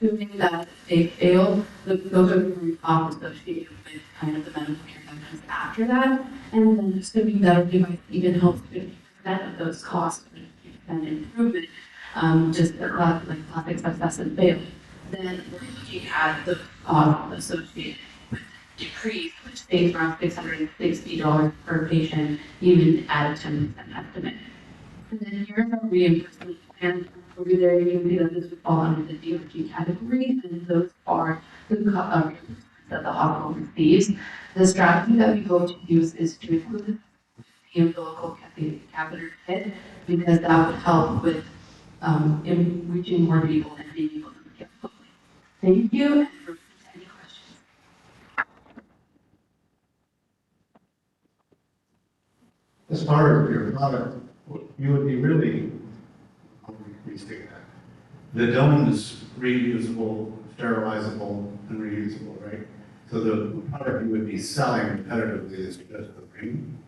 assuming that they fail, those are the costs associated with kind of the medical care that comes after that, and then assuming that our device even helps 50% of those costs, 50% improvement, just like plastic success and fail, then we're looking at the cost associated with decrease, which stays around $660 per patient, even at a 10% estimate. And then here's our reimbursement plan. Over there, you can see that this would fall under the DRG category, and those are the reimbursements that the hospital receives. The strategy that we go to use is to include the umbilical catheter kit, because that would help with in reaching more people and being able to get quickly. Thank you, and for any questions. As part of your product, you would be really, how would we restate that? The dome is reusable, sterilizable, and reusable, right? So the product you would be selling competitively is just the ring.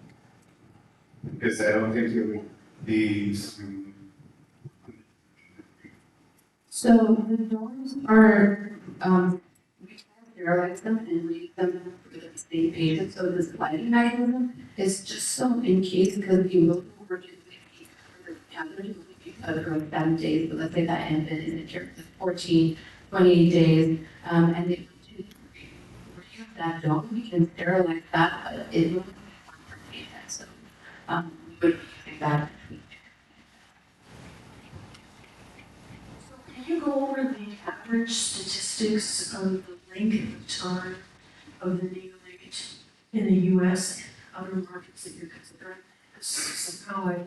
Because I don't think you would be. So the domes are, we can sterilize them and leave them for the same patient. So the sliding mechanism is just so in case, because if you move over to the catheter, for 7 days, but let's say that infant is in care for 14, 28 days, and they want to remove that dome, we can sterilize that, but it will be one per patient. So we would think that. Can you go over the average statistics of the length of time of the neonate in the U.S. and other markets that you're considering? Because somehow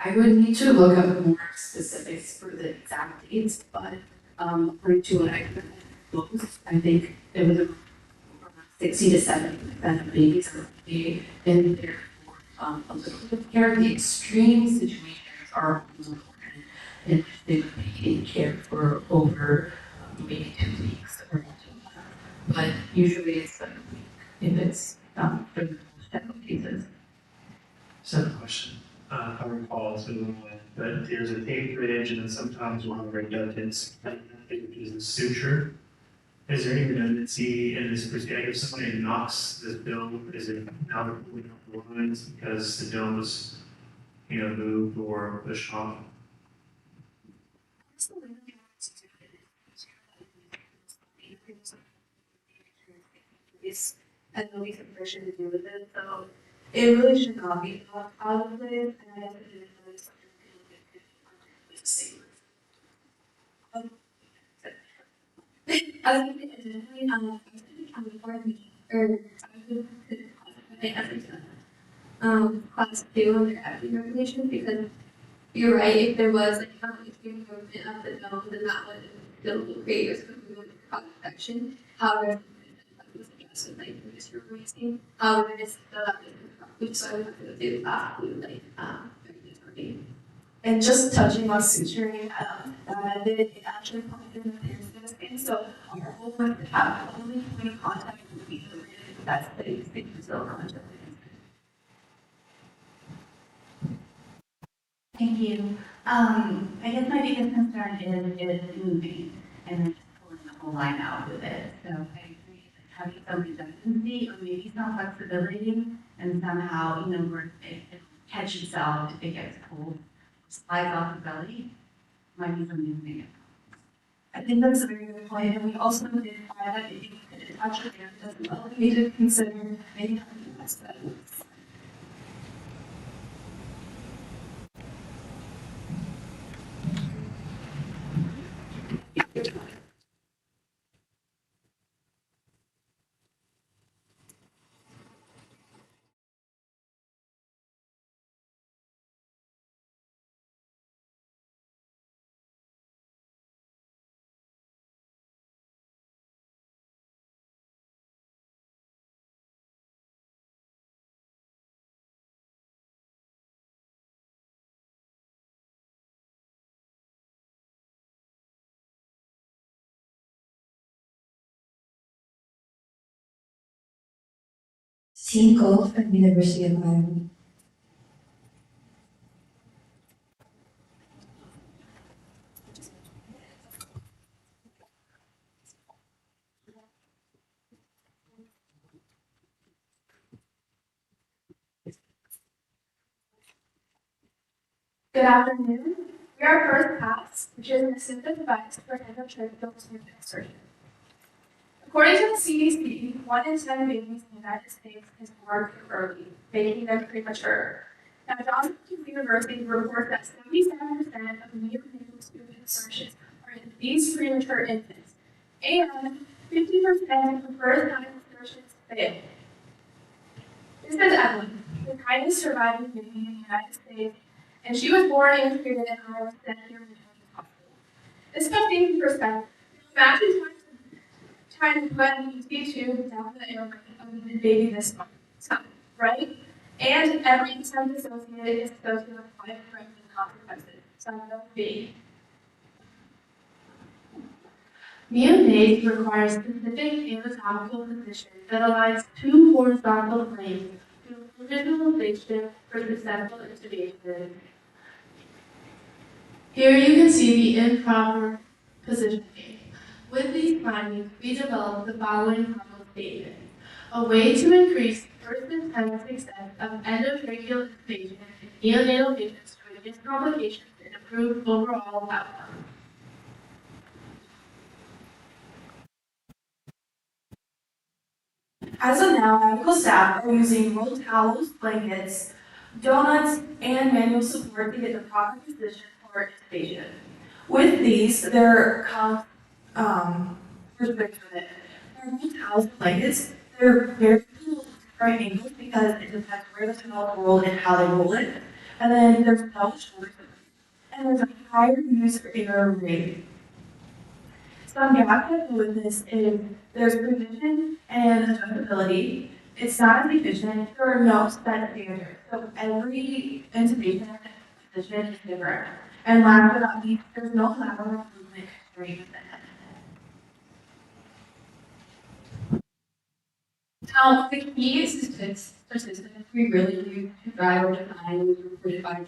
I would need to look up more specifics for the exact dates, but according to what I I think it was around 60 to 70% of babies are only in there for a little bit of care. The extreme situations are important in which they would be in care for over maybe 2 weeks or 2 months. But usually it's a week if it's for the most general cases. Second question. I recall it's been a little while, but there's a tape bridge and then sometimes one of the redundants, which is a suture. Is there any redundancy in this procedure? If somebody knocks this dome, is it now they're pulling off the lines because the dome was, moved or pushed off? and there'll be some friction to do with it, so it really should not be out of place, and I guess it is really something we can look into with the same. As we additionally, before we, or class two on their acting regulations, because you're right, if there was like extreme movement of the dome, then that would still create risk of movement for cross section. However, that was adjusted like Mr. Racing. However, it's still that which so I would have to do like regulatory. And just touching on suturing, it actually pointed in the piercing skin, so our whole point to have the only point of contact would be the rib, that's the still contact. Thank you. I guess my biggest concern is moving and then just pulling the whole line out with it. So I agree with having some redundancy or maybe some flexibility and somehow, where it catch itself if it gets pulled, slides off the belly, might be some moving. I think that's a very good point, and we also did find that if you could attach your hand as well, we need to consider maybe having less that. Team Gold from University of Iowa. Good afternoon. We are first pass, which is an assistive device for endotracheal tube insertion. According to the CDC, 1 in 10 babies in the United States is born too early, making them premature. Now, Johns Hopkins University reports that 77% of neonatal tube insertions are in these premature infants, and 50% of first-time insertions fail. This is Evelyn, the kindest surviving baby in the United States, and she was born and treated in Iowa State Children's Hospital. This puts things in perspective. Imagine trying to put an ET tube down the airway of a baby this small, right? And every attempt associated is associated with life-threatening consequences. So no baby. Neonate requires specific anatomical position that aligns two horizontal planes to visualization for successful intubation. Here you can see the improper positioning. With these findings, we developed the following problem statement. A way to increase first attempt success of endotracheal intubation in neonatal patients to reduce complications and improve overall outcomes. As of now, medical staff are using rolled towels, blankets, donuts, and manual support to get the proper position for intubation. With these, there comes restrictions with it. Rolled towels and blankets, they're very cool different angles because it depends where the towel is rolled and how they roll it. And then there's no shoulder and there's a higher user error rate. Some gaps that go with this is there's precision and adjustability. It's not as efficient. There are no set standards. So every intubation position is different. And last but not least, there's no lateral movement constraint with it. Now, the key is persistence. We really use to drive or define was reported by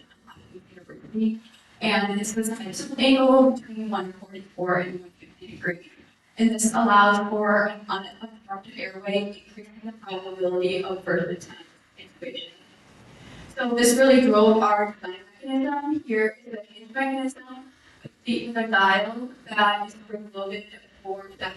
University. And this was a fixed angle between 144 and 150 degrees. And this allows for an unobstructed airway, increasing the probability of first attempt intubation. So this really drove our design mechanism. Here is the hinge mechanism with a dial that is spring-loaded for that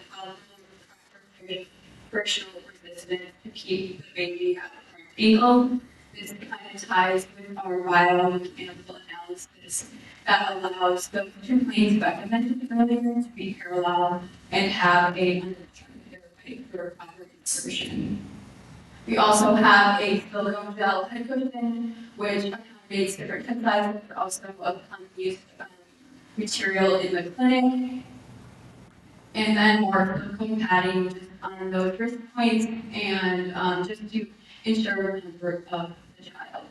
frictional resistance. distance to keep the baby at the correct angle. This kind of ties with our biomechanical analysis that allows those two planes that I mentioned earlier to be parallel and have a undetermined air pipe for proper insertion. We also have a silicone gel head cushion, which accommodates different head sizes, but also unused material in the clinic. And then more silicone padding just on those wrist points and just to ensure comfort of the child.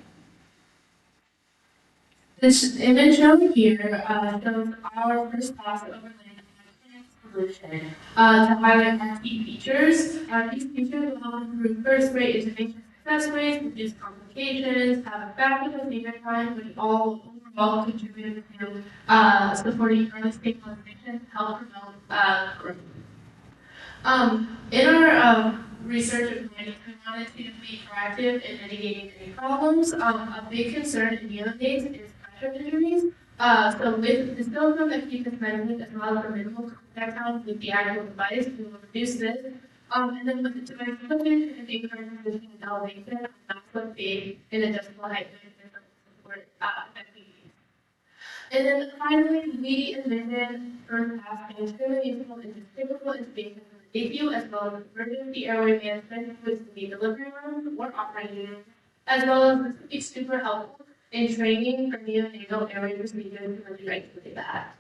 This image over here shows our first pass overlay solution to highlight our key features. Our key features will help improve birth rate, intubation success rates, reduce complications, have a faster procedure time, which all overall contribute to supporting early stabilization to help promote growth. In our research and planning, we wanted to be proactive in mitigating any problems. A big concern in neonates is pressure injuries. So with the silicone that keeps us measured as well as the minimal contact time with the actual device, we will reduce this. And then with the device equipment and the current position and elevation, maximum fade and adjustable height for support effective use. And then finally, we envision first pass being extremely useful in typical intubations in the NICU, as well as emergency airway management, which is the delivery room or operating room, as well as this would be super helpful in training for neonatal airway procedures to really regulate that.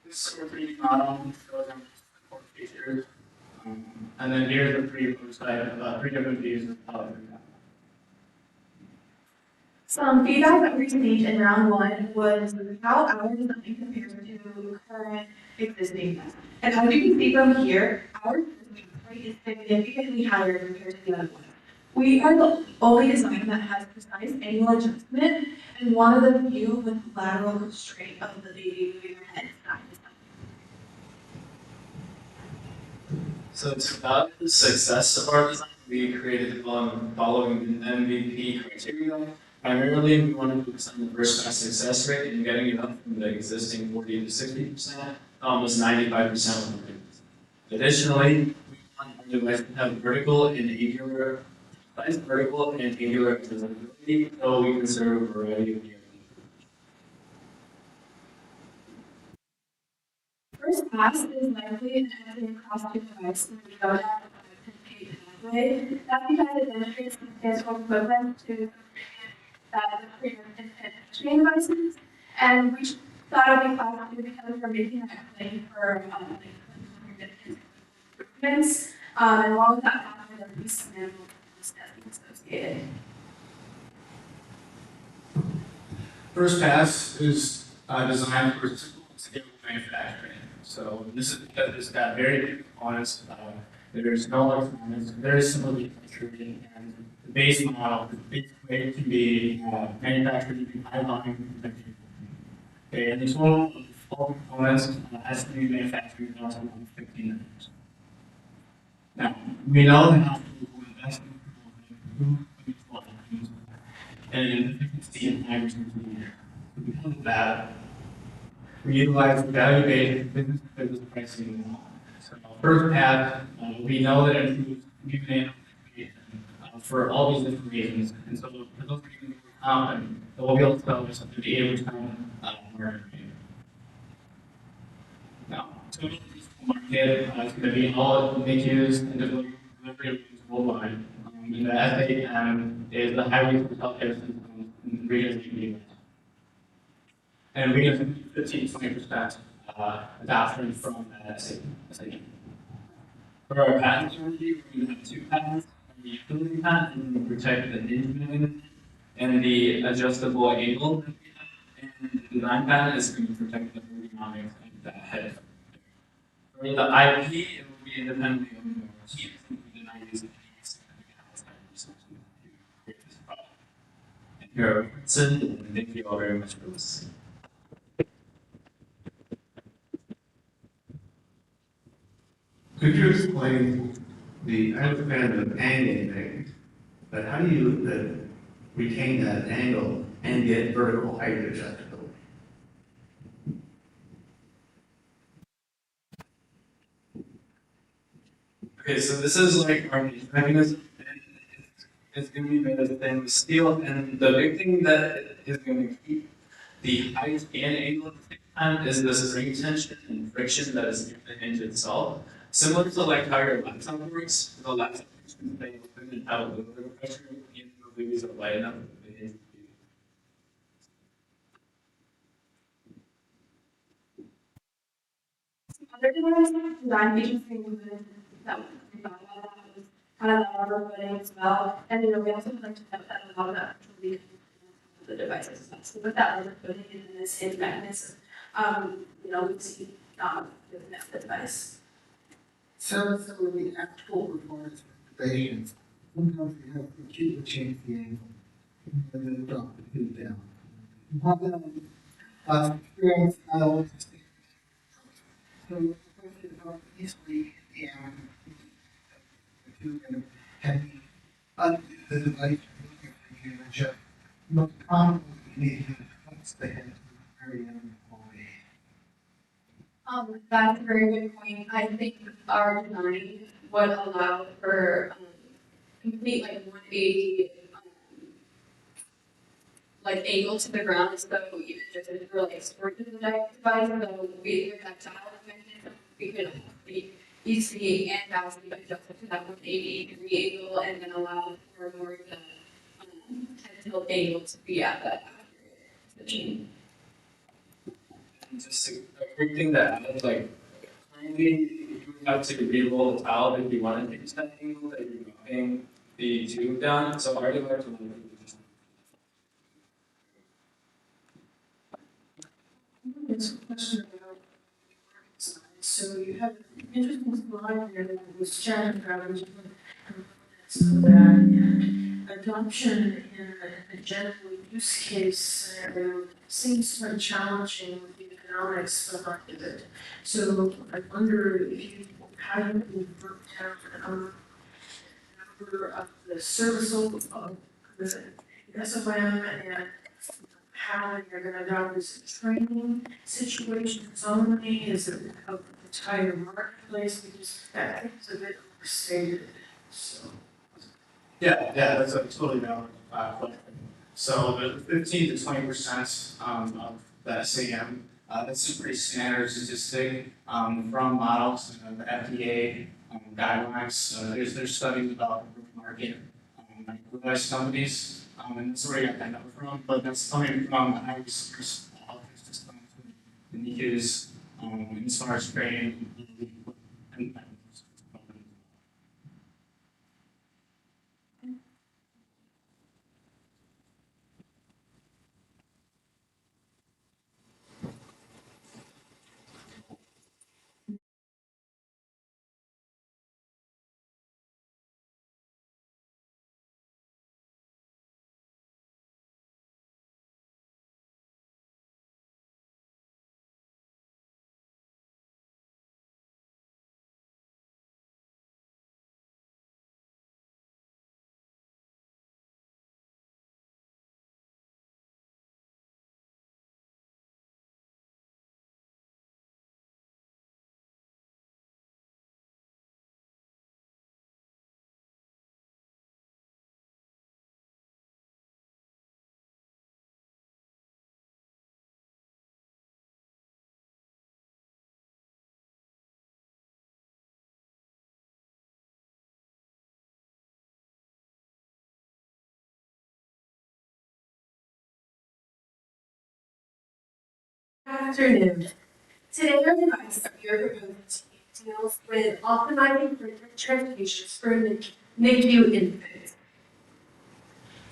This 3D model shows them support features. And then here's the three prototype, 3 different views of how to do that. Some feedback that we received in round one was how our design compares to current existing tests. And as you can see from here, our rate is significantly higher compared to the other one. We are the only design that has precise angle adjustment and one of the few with lateral constraint of the baby moving their head side to side. So to validate the success of our design, we created following an MVP criteria. Primarily, we want to focus on the first pass success rate and getting it up from the existing 40 to 60% to almost 95%. Additionally, we want our device to have vertical and angular visibility, so we can serve a variety of needs. First pass is likely an entry across two devices when we don't have a paid pathway. That's because it demonstrates substantial equivalent to the previous infant devices, and we thought it would be class 2 because we're making that claim for improvements, and along with that pathway, there would be some minimal testing associated. First pass is designed for simple and scalable manufacturing. So this is because it's got very few components. There's no electronics, very simple manufacturing, and the base model is basically to be manufactured using high volume production. Okay, and this one of all components has to be manufactured in also 15 minutes. Now, we know that hospitals will invest in improve useful outcomes and efficiency and high research engineering. So because of that, we utilize value-based business pricing model. So first pass, we know that it improves human animal for all these different reasons, and so for those reasons we're confident that we'll be able to sell this at 58% market rate. Now, total addressable market is going to be all NICUs and delivery rooms worldwide. And the SAM is the high resource healthcare systems in the regions of the US. And we have 15-20% adoption from the SAM. For our patent strategy, we're going to have 2 patents. The utility patent is going to protect the hinge and the adjustable angle that we have, and the design patent is going to protect the ergonomics and the head. For the IP, it will be independently owned by our teams, and we deny using any significant outside resources to create this product. And here are Richardson, and thank you all very much for listening. Could you explain I understand the angle thing, but how do you retain that angle and get vertical height adjustability? Okay, so this is like our mechanism, and it's gonna be made of thin steel, and the big thing that is gonna keep the height and angle at the same time is the spring tension and friction that is in the hinge itself. Similar to like how your laptop works, the laptop can stay open and have a little bit of pressure, even though the wheels are light enough for the hinge to be. Other design features we included that we thought about that was kind of the rubber footing as well. And you know, we also like to note that a lot of that will be the devices as well. So with that rubber footing and this hinge mechanism, you know, we see the device. So with the actual performance regulations, sometimes we have to acutely change the angle and then drop the tube down. Experience, I always think. So the question is how easily the angle the tube and can we undo the device if you adjust. Most commonly, we need to flex the head to the very end of the body. That's a very good point. I think our design would allow for complete like 180 like angle to the ground, so even just if we're like stored to the device, so we with that dial mechanism, we could be easily and fastly adjust it to that 180-degree angle and then allow for more of the head tilt angle to be at that accurate position. And just a quick thing to add, like currently you would have to re-roll the towel if you wanted to use that angle that you're dropping the tube down. So our device will There's a question about design. So you have an interesting slide there that was chatting about which so that adoption in a general use case scenario seems quite challenging with the economics behind it. So I wonder if you, how you can work out number of the serviceable of the SOM and how you're gonna adopt this training situations only, is it of the entire marketplace, because that is a bit overstated, so. Yeah, that's a totally valid question. So the 15 to 20% of the SAM, that's a pretty standard statistic from models and the FDA guidelines. There's studies about the market, like device companies, and that's where I got that number from. But that's coming from the high resource healthcare systems, the NICUs, and as far as training and Afternoon. Today our device that we are proposing to deals with optimizing for transfusions for NICU infants.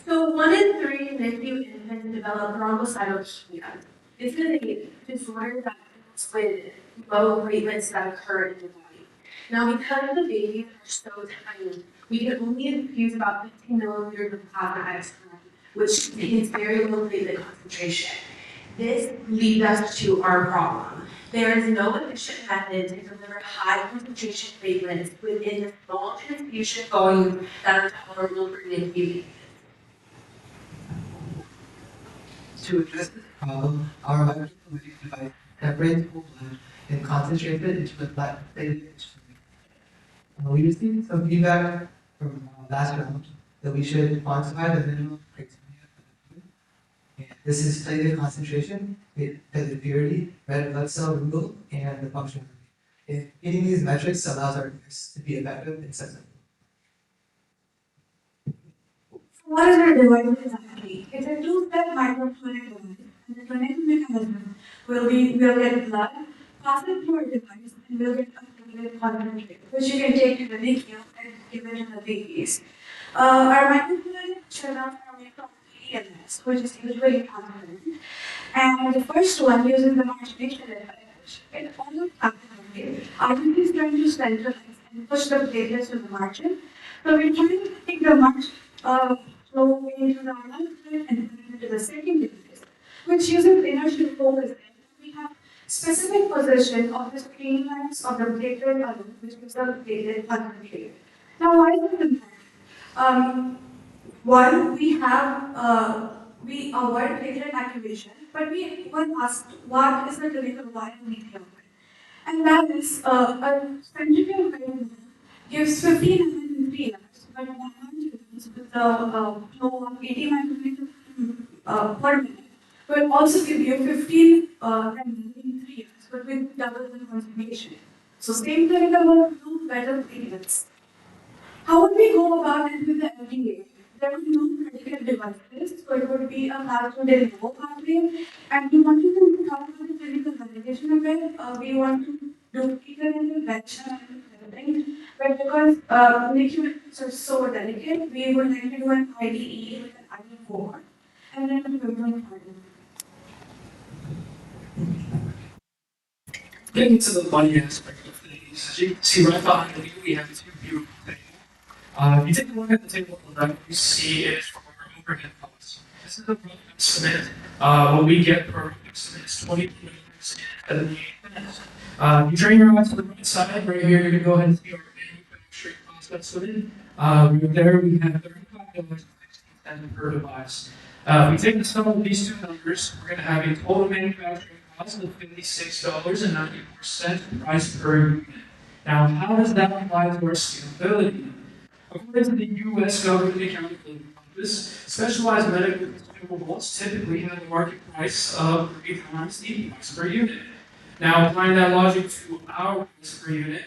So 1 in 3 NICU infants develop thrombocytopenia. This is a disorder that deals with low platelets that occur in the body. Now because the babies are so tiny, we can only infuse about 15 milliliters of plasma at a time, which contains very low platelet concentration. This leads us to our problem. There is no efficient method to deliver high concentration platelets within the small transfusion volumes that are tolerable for NICU. To address this problem, our electrolytic device separates whole blood and concentrates it into a flat platelet instrument. We received some feedback from last round that we should quantify the minimum criteria for the food. And this is platelet concentration, platelet purity, red blood cell removal, and the functional rate. If hitting these metrics allows our tests to be effective and sensitive. What is our device exactly? It's a two-step microfluidic device, and the clinical mechanism will get blood, pass it through a device, and will get a platelet concentrate, which you can take to the NICU and give it to the babies. Our microfluidic channels are made from EMS, which is usually transparent. And the first one uses the margination effect. It follows actively. RBC is trying to centralize and push the platelets to the margin. So we're trying to take the margin flow into the another plate and put it into the second device, which uses inertial focus. We have specific position of the streamlines of the platelet alone, which gives the platelet concentrate. Now, why is this important? One, we avoid platelet activation, but we even ask what is the clinical viability of it. And that is a centrifugal guide gives 15 ml in 3 hours, but 100 with the flow of 80 microliters per minute will also give you 15 ml in 3 hours, but with double the concentration. So same clinical workflow, better platelets. How would we go about it with the FDA? There are no predicate devices, so it would be a pathway de novo pathway. And we wanted to talk about the clinical validation of it. We want to do preclinical validation and everything. But because liquids are so delicate, we would like to do an IDE with an ID4 and then we will move forward. Getting to the money aspect of things, as you can see right behind me, we have two beautiful tables. If you take a look at the table on the left, you see it for our overhead costs. This is a rough estimate. What we get per estimate is $22.78. You turn your eyes to the right side, right here, you're going to go ahead and see our manufacturing cost estimate. Right there, we have $35.16 per device. If we take the sum of these two numbers, we're going to have a total manufacturing cost of $56.94 price per unit. Now, how does that apply to our scalability? According to the U.S. Government Accountability Office, specialized medical consumables typically have a market price of 3 times the price per unit. Now, applying that logic to our price per unit,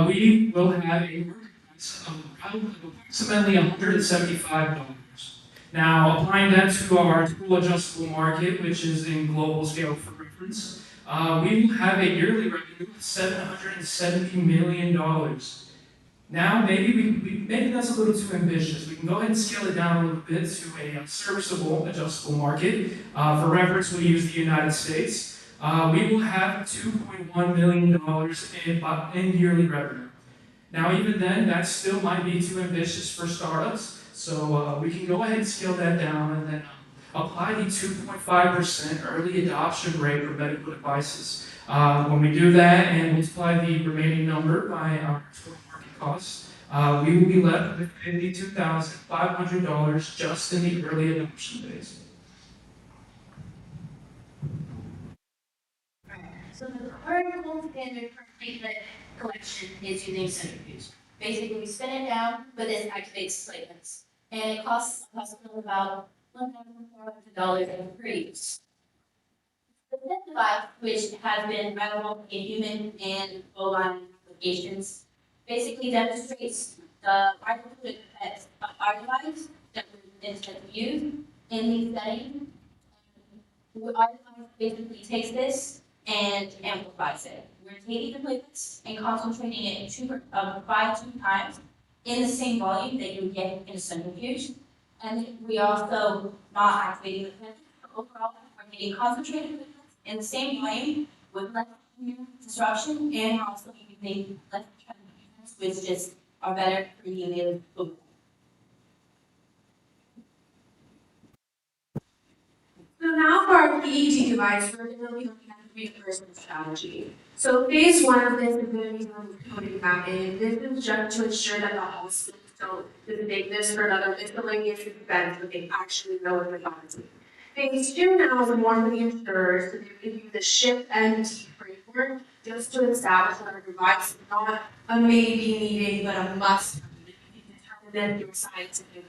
we will have a market price of approximately $175. Now, applying that to our total adjustable market, which is in global scale for reference, we will have a yearly revenue of $770 million. Now, maybe that's a little too ambitious. We can go ahead and scale it down a little bit to a serviceable, adjustable market. For reference, we use the United States. We will have $2.1 million in yearly revenue. Now, even then, that still might be too ambitious for startups. So we can go ahead and scale that down and then apply the 2.5% early adoption rate for medical devices. When we do that and multiply the remaining number by our total market costs, we will be left with $52,500 just in the early adoption phase. So the current gold standard for platelet collection is using centrifuge. Basically, we spin it down, but this activates platelets. And it costs a hospital about $1,400 per use. The fifth device, which has been available in human and bovine applications, basically demonstrates the microfluidic effects of our device that we intend to use in these settings. Our device basically takes this and amplifies it. We're taking the platelets and concentrating it 5 times in the same volume that you would get in a centrifuge. And we also not activating the platelets. Overall, we're getting concentrated platelets in the same volume with less disruption, and we're also using less transfusions, which just are better for you overall. So now for our PET device, we're going to be looking at the reimbursement strategy. So phase one of this is going to be putting back in. This is just to ensure that the hospitals don't mistake this for another miscellaneous expense, but they actually know what they're going to do. Phase two now is more for the insurers, so they give you the ship and framework just to establish that our device is not a maybe needing, but a must determine your scientific.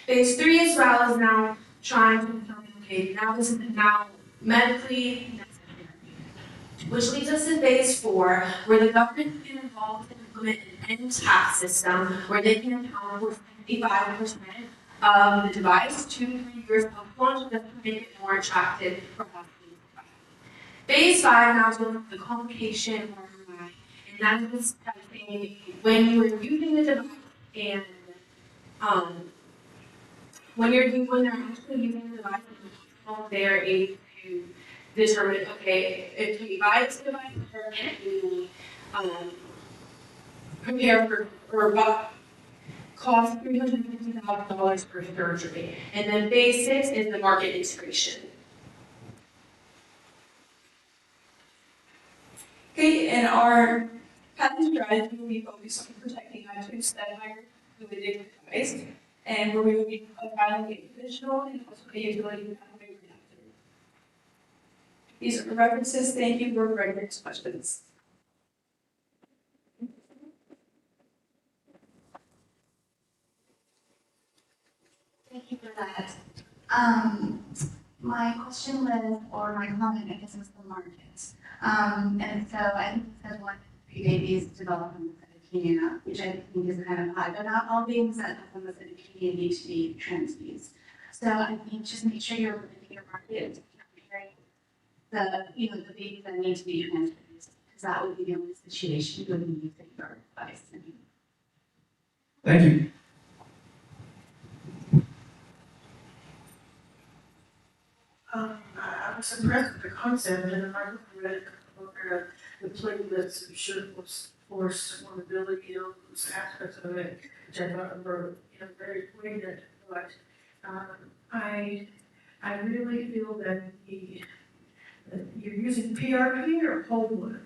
Phase 3 as well is now trying to determine, okay, now this is now medically necessary. Which leads us to phase 4, where the government can involved and implement an end tax system where they can account for 55% of the device, 2 to 3 years upfront, just to make it more attractive for us. Phase 5 now deals with the complication ROI, and that is testing when you are using the device and when they're actually using the device, they're able to determine, okay, if we buy this device, or can we prepare for about cost $350,000 per surgery. And then phase 6 is the market integration. Okay, in our patent strategy, we focus on protecting iTunes Stagmire with a digital device, and where we will be filing a provisional and also a utility pathway after. These are the references. Thank you for your questions. Thank you for that. My question was, or my comment, I guess, was the markets. And so I think you said one babies developing cytopenia, which I think is kind of high, but not all babies that have with cytopenia need to be transfused. So I think just make sure you're limiting your market, comparing the babies that need to be transfused, because that would be the only situation you would be using your device. Thank you. I was impressed with the concept, and I read a book, the platelets of sheer force, vulnerability, those aspects of it, which I thought were very poignant. But I really feel that you're using PRP or whole blood.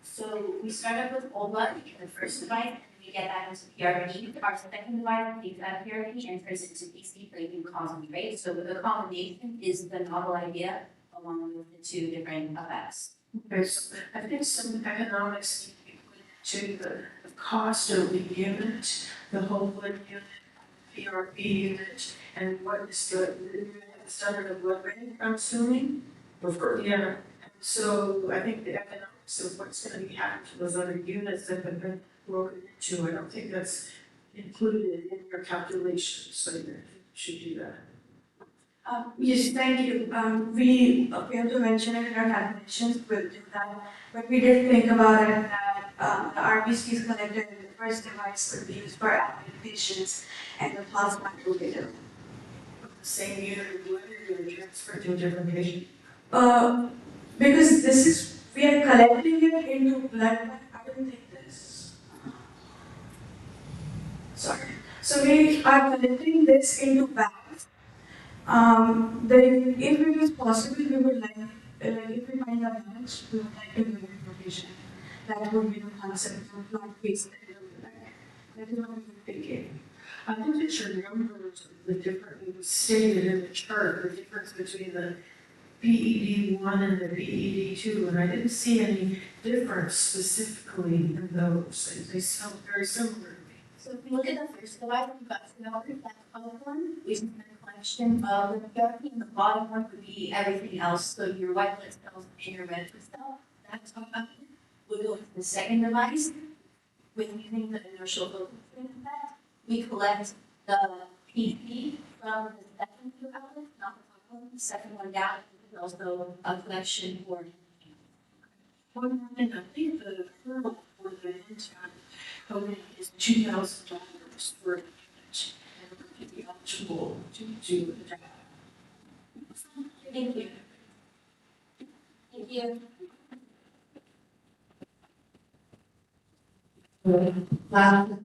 So we start up with whole blood, the first device, and we get that into PRP. Our second device takes that PRP, transfers it to PC for you concentrate. So the combination is the novel idea along with the two different effects. Okay, so I think some economics need to be put into the cost of the unit, the whole blood unit, PRP unit, and what is the standard of blood rate, I'm assuming? Of course. Yeah, so I think the economics of what's going to be happening to those other units that have been broken into, I don't think that's included in your calculations, so you should do that. Yes, thank you. We failed to mention it in our calculations, we'll do that. But we did think about it that the RBCs collected in the first device would be used for active patients, and the plasma will be different. The same unit of blood is going to transfer to a different patient? Because we are collecting it into blood bank, I don't think this. Sorry. So we are collecting this into bags. If it is possible, we would like, if we find a match, we would like to give it to a patient. That would be the concept of not wasting it on the bag. That is what we would thinking. I looked at your numbers, the difference, it was stated in the chart, the difference between the PED1 and the PED2, and I didn't see any difference specifically in those. They sound very similar to me. So if we look at the first device, we've got the top one, which is the collection of the therapy, and the bottom one would be everything else. So your white blood cells and your red blood cells. That's what we go to the second device with using the inertial focusing effect. We collect the PP from the second two outlets, not the top one. The second one down is also a collection for. One more thing, I think the hurdle for the entire coding is $2,000 for a unit, and we're going to be eligible to adapt. Thank you. Thank you. Wow.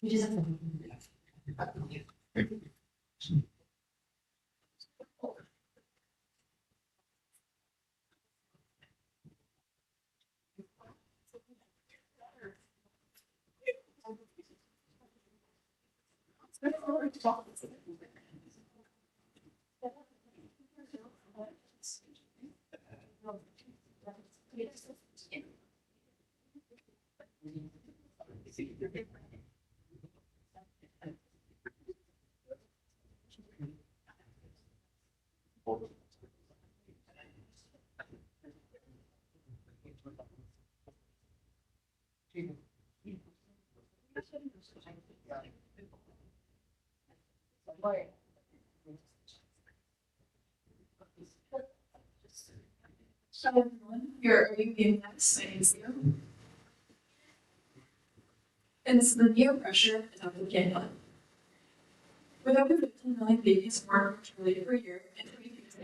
We just Hi everyone, here are you being next, my name is Leo. And this is the Neo Pressure Adaptive Cannula. With over 15 million babies born prematurely every year, and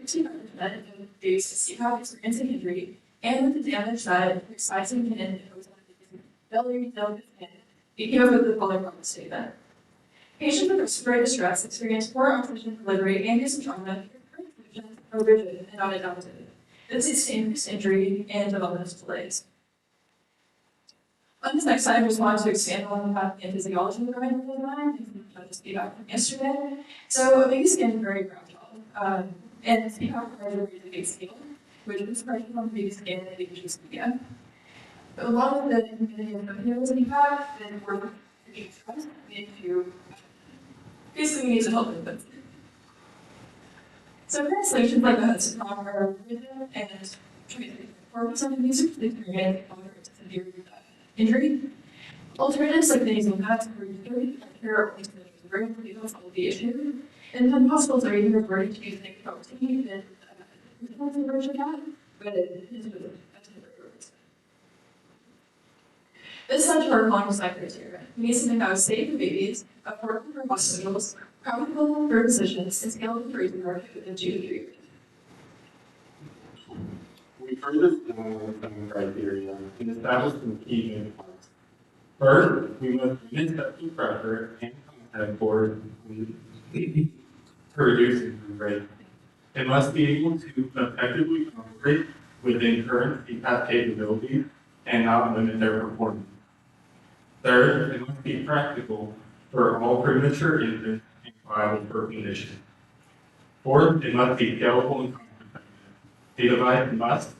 65% of babies with CPAP experiencing injury, and with the damage that excising can impose on babies' belly, delicate skin, we came up with the following problem statement. Patients with respiratory distress experience poor oxygen delivery and use of trauma because current solutions are rigid and not adaptive. This leads to increased injury and developmental delays. On this next slide, I just wanted to expand on the path and physiology of the brain design, and just feedback from yesterday. So a baby skin is very fragile, and feedback requires a really big scale, which is pressure on the baby's skin and the baby's media. But along with the humidity of the windows and feedback, then we're reducing stress, we need to basically we need to help with this. So current solutions like the Hudson Rock are rigid and 4% of users experience moderate to severe injury. Alternatives like the nasal pads or urethra are only very little solve the issue. And some hospitals are even resorting to using protein and responsive version of that, but it is a temporary replacement. This led to our long design criteria. We need something that was safe for babies, affordable for hospitals, practical for physicians, and scalable for the market within 2 to 3 years. We further defined some criteria and established some key benchmarks. First, we must limit septal pressure and contact force to reduce injury rate. It must be able to effectively operate within current CPAP capabilities and not limit their performance. Third, it must be practical for all premature infants and viable for conditions. Fourth, it must be scalable and cost-effective. The device must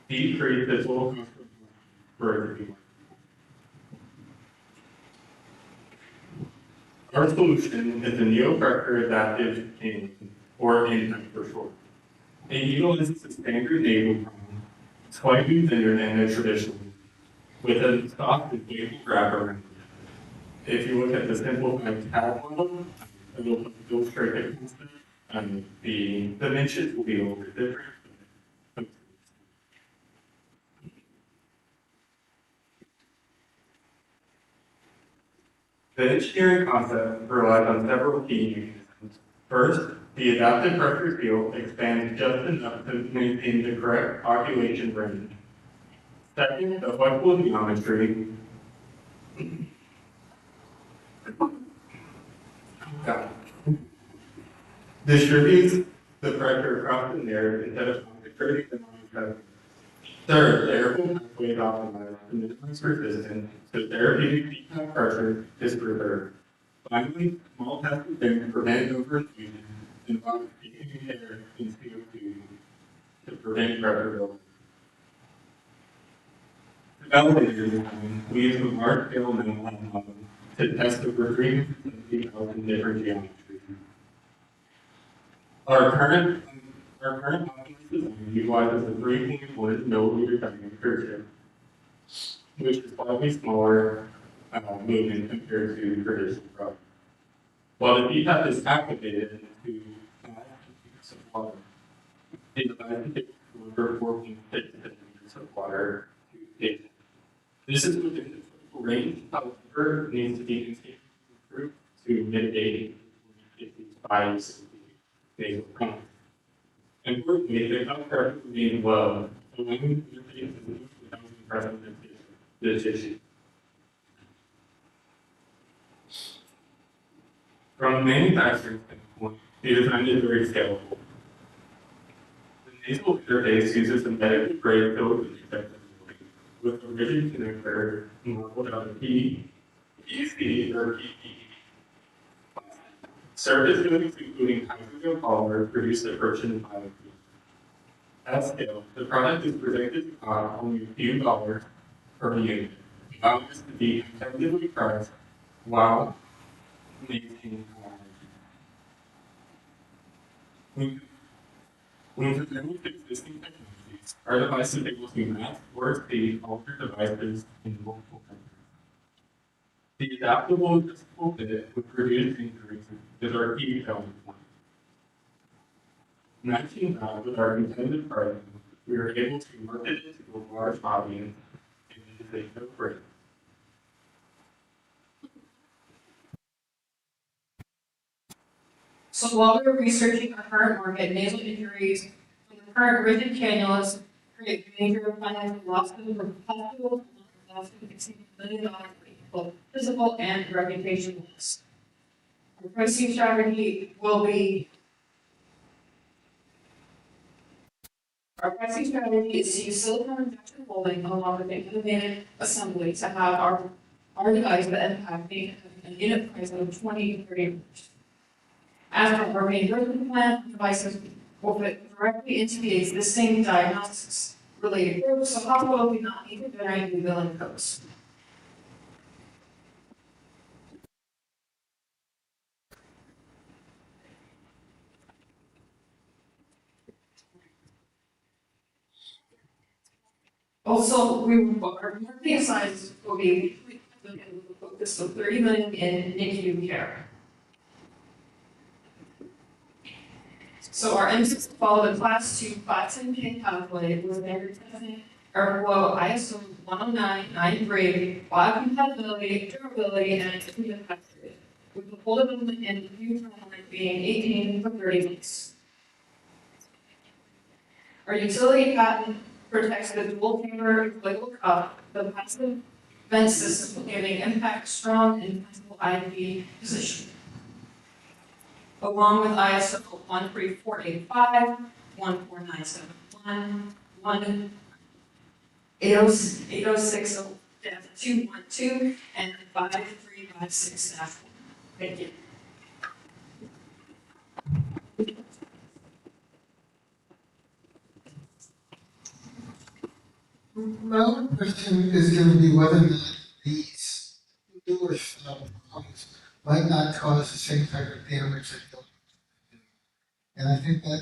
decrease the total cost for it to be. Our solution is a neo-pressure adaptive cannula, or NTAP for short. It utilizes a standard nasal prong, slightly thinner than a traditional, with a soft and playful wrap around it. If you look at the simplified tab model, it will illustrate the concept, and the dimensions will be a little bit different. The engineering concept relies on several key mechanisms. First, the adaptive pressure field expands just enough to maintain the correct population range. Second, the flexible geometry distributes the pressure across the nerve instead of concentrating them on each other. Third, the airflow pathway is optimized to minimize resistance, so therapeutic feedback pressure is preserved. Finally, small passes can prevent overinfusion and allow taking air in CO2 to prevent pressure buildup. To validate your design, we use a large-scale minimal model to test over 370,000 different geometries. Our current optimized design utilizes a 3.1 milliliter diameter tip, which is slightly smaller movement compared to traditional products. While the PPAP is activated into 5 liters of water, the device can deliver 4.6 centimeters of water to patients. This is within the critical range, however, it needs to be continuously improved to mitigate bias nasal contact. Importantly, the cup pressure remains low, allowing the patient to move without compressing the tissue. From a manufacturing standpoint, the design is very scalable. The nasal interface uses a medical grade silicone technology with a rigid connector modeled out of PEC or PPE. Surface coatings including hydrogen polymers produce the friction biofuel. At scale, the product is projected to cost only a few dollars per unit, allowing us to be competitively priced while maintaining quality. When compared with existing technologies, our device is able to match or exceed older devices in multiple countries. The adaptable adjustable bit with reduced injuries is our key selling point. Matching that with our competitive pricing, we are able to market it to a large audience and it is a no-brainer. So while we were researching our current market, nasal injuries from the current rigid cannulas create major financial losses from hospitals, losses exceeding $1 million for both physical and reputational loss. Our pricing strategy will be Our pricing strategy is to use silicone injection molding along with an innovative assembly to have our device, the impact, being an unit price of $20 to $30. As our reimbursement plan, devices will fit directly into the existing diagnostics related groups, so hospitals do not need to generate new billing codes. Also, our marketing size will be focused on 30 million in NICU care. So our MSIS follow the class 2 510K pathway with standard testing, airflow ISO 10993, biocompatibility, durability, and proven effective, with the full development and review timeline being 18 to 30 months. Our utility patent protects the dual chamber inflatable cup, the passive vent system, giving impact strong and flexible IV position, along with ISO 13485, 14971, 8060-212, and 5356-1. Thank you. My own question is going to be whether or not these newer problems might not cause the same type of damage that those do. And I think a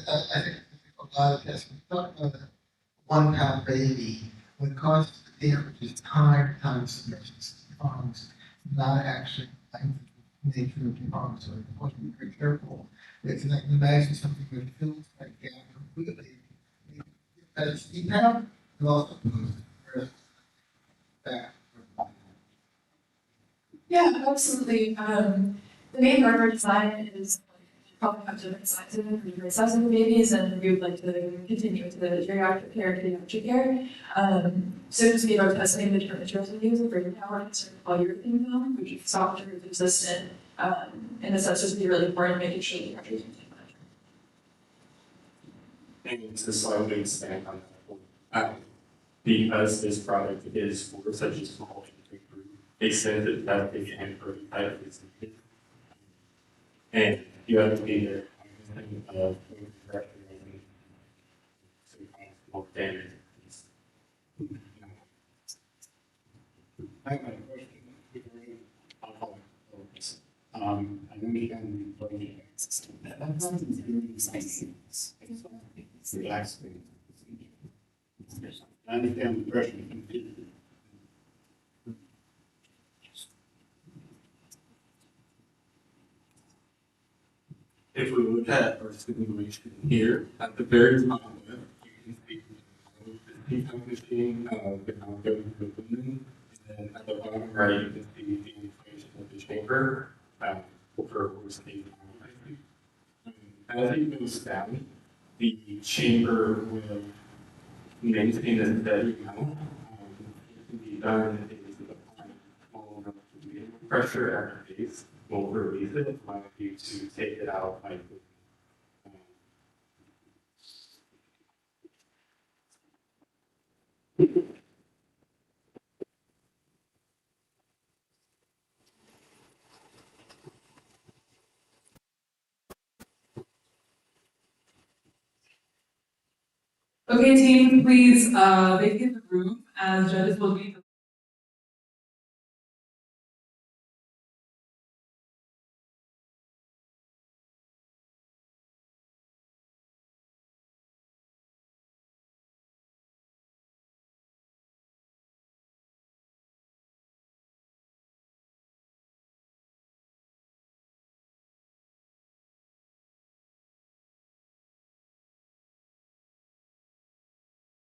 lot of this, we talk about a 1 pound baby, when causes the damage is times the person's lungs, not actually like the nature of the lungs. So you want to be very careful. It's I can imagine something that fills that gap completely. As deep down, and also back. Yeah, absolutely. The main part of our design is probably have different sizes for different sizes of babies, and we would like to continue with the geriatric care and pediatric care. So just be about testing the different materials we use, for talents or polyurethane foam, which is soft and resistant. And this has just be really important, making sure the pressure is And to slightly expand on that point, because this product is for such a small group, extensive testing and prototype is needed. And you have to be there of recognizing some kind of more damage. I have a question. I understand the project system. That sounds really exciting. It's relaxing. I understand the question. If we look at our simulation here, at the very top left, you can see the heat machine, the outgoing component, and then at the bottom right, you can see the inflation of the chamber for horse state. As it goes down, the chamber will maintain a steady amount. What can be done is apply small amounts of pressure at the base will release it, might be to take it out, like. Okay, team, please, vacate the room as judges will be